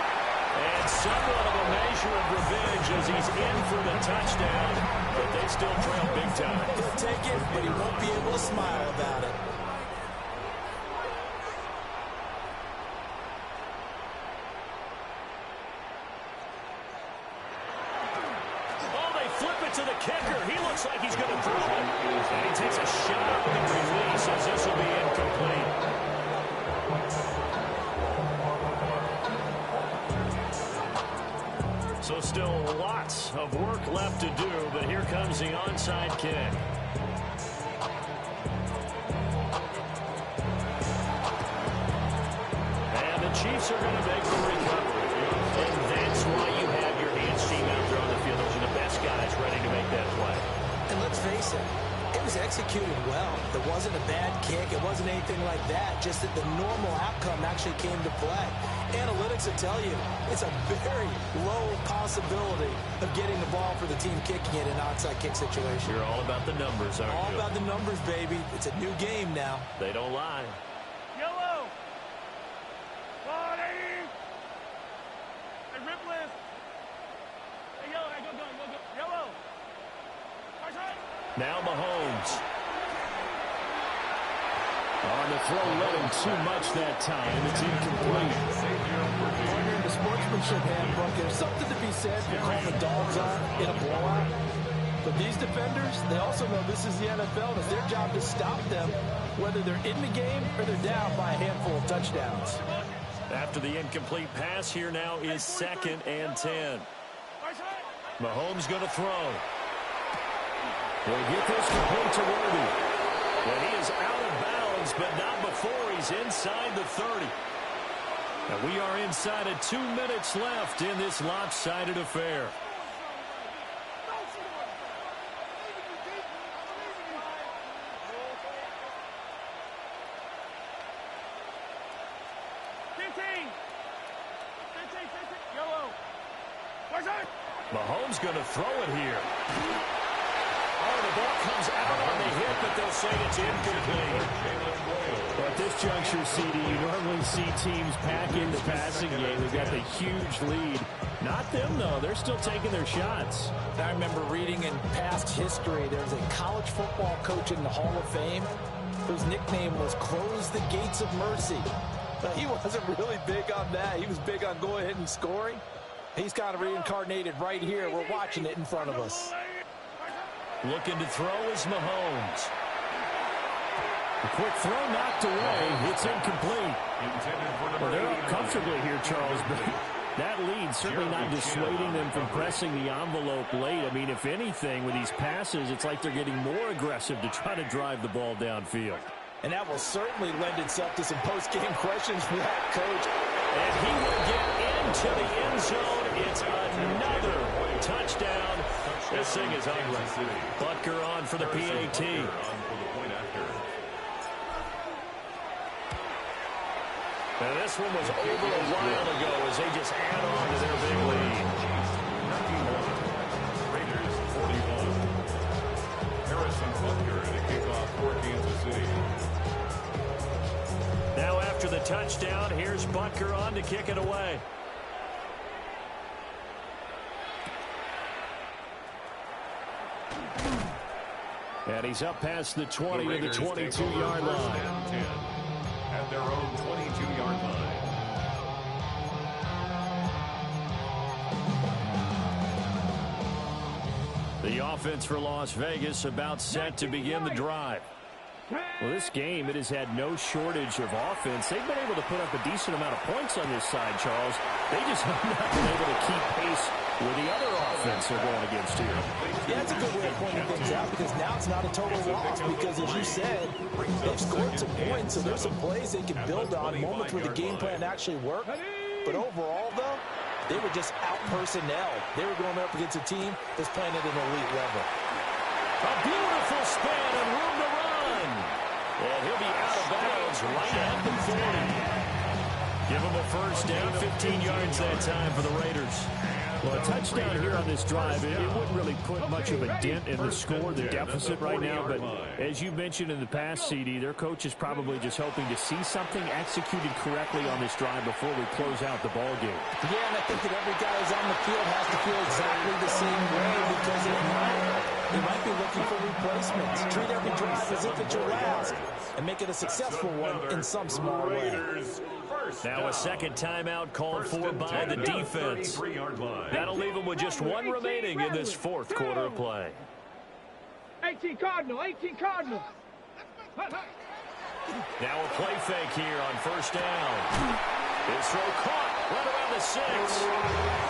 And somewhat of a measure of revenge as he's in for the touchdown, but they still trail big time. He'll take it, but he won't be able to smile about it. To the kicker. He looks like he's going to throw it. And he takes a shot on the release as this will be incomplete. So still lots of work left to do, but here comes the onside kick. And the Chiefs are going to make the recovery. And that's why you have your hands team out there on the field. Those are the best guys ready to make that play. And let's face it, it was executed well. There wasn't a bad kick. It wasn't anything like that. Just that the normal outcome actually came to play. Analytics will tell you it's a very low possibility of getting the ball for the team kicking it in an onside kick situation. You're all about the numbers, aren't you? All about the numbers, baby. It's a new game now. They don't lie. Yellow. 180. Hey, rip list. Hey, yellow. Hey, go. Yellow. Now Mahomes. On the throw, led him too much that time. It's incomplete. Partner, the sportsmanship handbook, there's something to be said for calling the dogs on in a blowout. But these defenders, they also know this is the NFL, and it's their job to stop them, whether they're in the game or they're down by a handful of touchdowns. After the incomplete pass, here now is 2nd and 10. Mahomes going to throw. He'll get this complete to Worthy. And he is out of bounds, but not before he's inside the 30. And we are inside of 2 minutes left in this lopsided affair. Mahomes going to throw it here. Oh, the ball comes out on the hit, but they'll say it's incomplete. Well, at this juncture, CD, you normally see teams pack in the passing game. They've got the huge lead. Not them, though. They're still taking their shots. I remember reading in past history, there was a college football coach in the Hall of Fame whose nickname was Close the Gates of Mercy. But he wasn't really big on that. He was big on going ahead and scoring. He's kind of reincarnated right here. We're watching it in front of us. Looking to throw is Mahomes. A quick throw knocked away. It's incomplete. Well, they're up comfortably here, Charles, but that lead certainly not dissuading them from pressing the envelope late. I mean, if anything, with these passes, it's like they're getting more aggressive to try to drive the ball downfield. And that will certainly lend itself to some post-game questions for that coach. And he will get into the end zone. It's another touchdown. This thing is ugly. Butker on for the PAT. Now this one was over a while ago as they just add on to their big lead. Raiders 41. Harrison Butker to kick off for Kansas City. Now after the touchdown, here's Butker on to kick it away. And he's up past the 20 to the 22-yard line. At their own 22-yard line. The offense for Las Vegas about set to begin the drive. Well, this game, it has had no shortage of offense. They've been able to put up a decent amount of points on this side, Charles. They just have not been able to keep pace with the other offense they're going against here. Yeah, that's a good way of pointing things out because now it's not a total loss because, as you said, they've scored some points, so there's some plays they can build on, moments where the game plan actually worked. But overall, though, they were just out-personnel. They were going up against a team that's playing at an elite level. A beautiful spin and room to run. And he'll be out of bounds right at the 40. Give him a first down, 15 yards that time for the Raiders. Well, a touchdown here on this drive, it wouldn't really put much of a dent in the score, the deficit right now. But as you mentioned in the past, CD, their coach is probably just hoping to see something executed correctly on this drive before we close out the ball game. Yeah, and I think that every guy who's on the field has to feel exactly the same way because they might be looking for replacements. Treat every drive as if it's your last and make it a successful one in some small way. Now a second timeout called for by the defense. That'll leave them with just one remaining in this fourth quarter of play. 18 Cardinal, 18 Cardinal. Now a play fake here on first down. His throw caught right around the 6.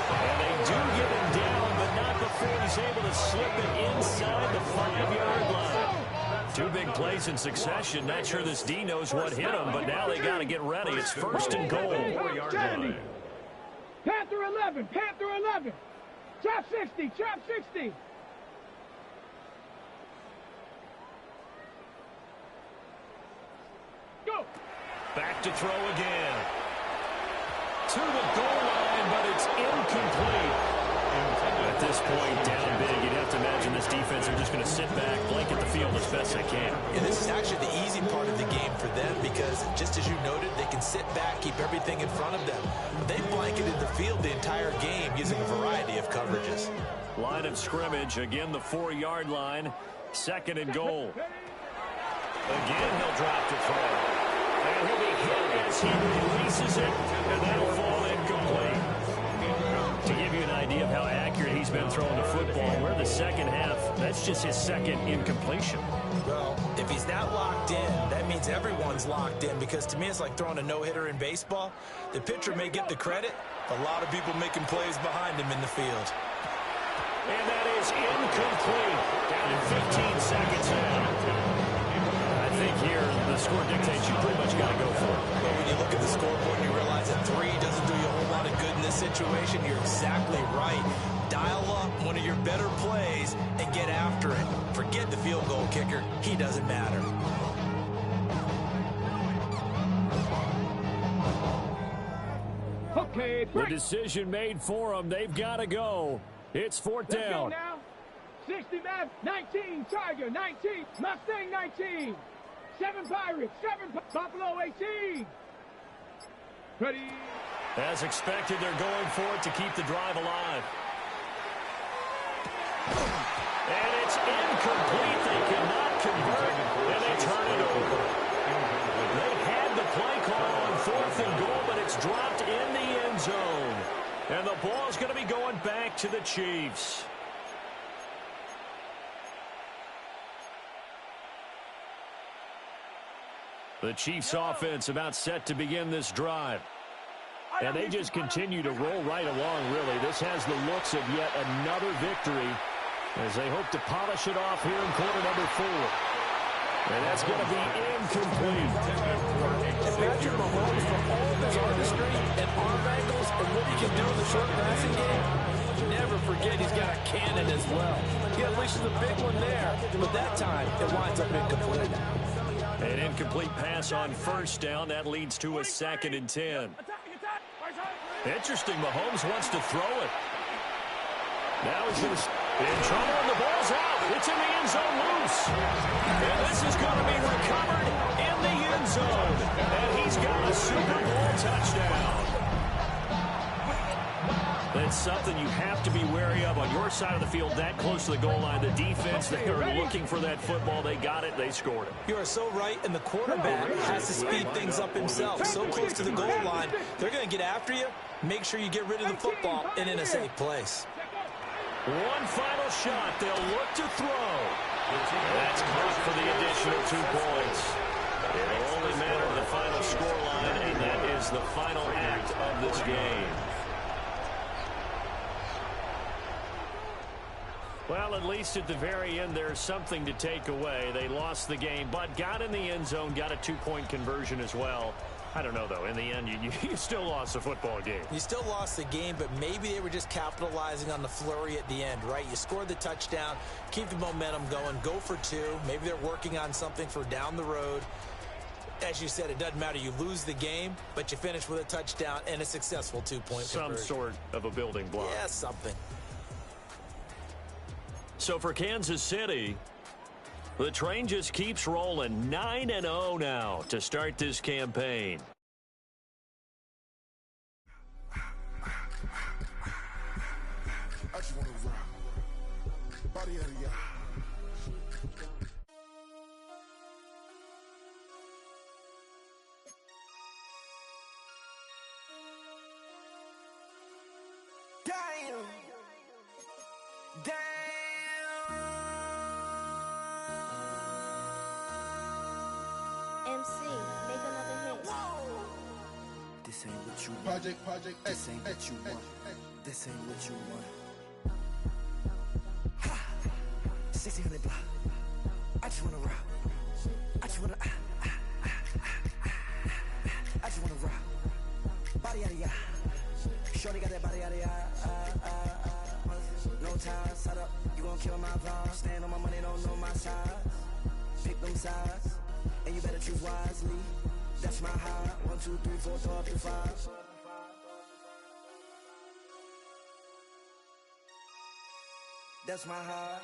And they do get him down, but not before he's able to slip it inside the 5-yard line. Two big plays in succession. Not sure this D knows what hit him, but now they got to get ready. It's first and goal. Panther 11, Panther 11. Trap 60, trap 60. Go. Back to throw again. To the goal line, but it's incomplete. At this point, down big, you'd have to imagine this defense are just going to sit back, blanket the field as best they can. And this is actually the easy part of the game for them because, just as you noted, they can sit back, keep everything in front of them. They've blanketed the field the entire game using a variety of coverages. Line of scrimmage, again the 4-yard line, second and goal. Again, he'll drop to throw. And he'll be hit as he releases it, and that'll fall incomplete. To give you an idea of how accurate he's been throwing the football, we're the second half. That's just his second incompletion. Well, if he's not locked in, that means everyone's locked in because to me it's like throwing a no-hitter in baseball. The pitcher may get the credit, a lot of people making plays behind him in the field. And that is incomplete. Down to 15 seconds now. I think here the score dictates you pretty much got to go for it. Well, when you look at the scoreboard and you realize that 3 doesn't do you a whole lot of good in this situation, you're exactly right. Dial up one of your better plays and get after it. Forget the field goal kicker. He doesn't matter. Okay, the decision made for them. They've got to go. It's fourth down. Let's go now. 60 man, 19 Tiger, 19 Mustang, 19 7 Pirates, 7 Buffalo, 18. Ready. As expected, they're going for it to keep the drive alive. And it's incomplete. They cannot convert, and they turn it over. They had the play call on fourth and goal, but it's dropped in the end zone. And the ball is going to be going back to the Chiefs. The Chiefs offense about set to begin this drive. And they just continue to roll right along, really. This has the looks of yet another victory as they hope to polish it off here in quarter number 4. And that's going to be incomplete. Patrick Mahomes, for all of his artistry and arm angles and what he can do in the short passing game, never forget he's got a cannon as well. He unleashes the big one there, but that time it winds up incomplete. An incomplete pass on first down. That leads to a 2nd and 10. Interesting, Mahomes wants to throw it. Now he's going to in trouble, and the ball's out. It's in the end zone loose. And this is going to be recovered in the end zone. And he's got a Super Bowl touchdown. That's something you have to be wary of on your side of the field, that close to the goal line. The defense, they are looking for that football. They got it. They scored it. You are so right, and the quarterback has to speed things up himself. So close to the goal line, they're going to get after you. Make sure you get rid of the football and in a safe place. One final shot. They'll look to throw. That's caught for the additional 2 points. It'll only matter the final scoreline, and that is the final act of this game. Well, at least at the very end, there's something to take away. They lost the game, but got in the end zone, got a 2-point conversion as well. I don't know, though. In the end, you still lost the football game. You still lost the game, but maybe they were just capitalizing on the flurry at the end, right? You scored the touchdown, keep the momentum going, go for 2. Maybe they're working on something for down the road. As you said, it doesn't matter. You lose the game, but you finish with a touchdown and a successful two-point conversion. Some sort of a building block. Yeah, something. So for Kansas City, the train just keeps rolling. 9-0 now to start this campaign. I just want to rock. Body out of y'all. Damn. MC, make another hit. This ain't what you want. Project This ain't what you want. This ain't what you want. 1600 block. I just wanna rock. I just wanna I just wanna rock. Body out of ya. Shorty got that body out of ya. No ties, set up. You gon' kill my vibe. Stand on my money, don't know my size. Pick them sides, and you better choose wisely. That's my high. 1, 2, 3, 4, throw up to 5. That's my high.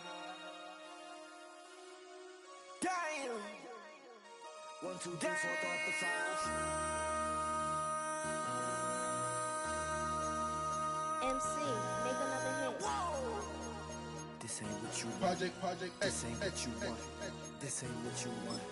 Damn. 1, 2, 3, 4, throw up to 5. MC, make another hit. This ain't what you want. Project This ain't what you want. This ain't what you want.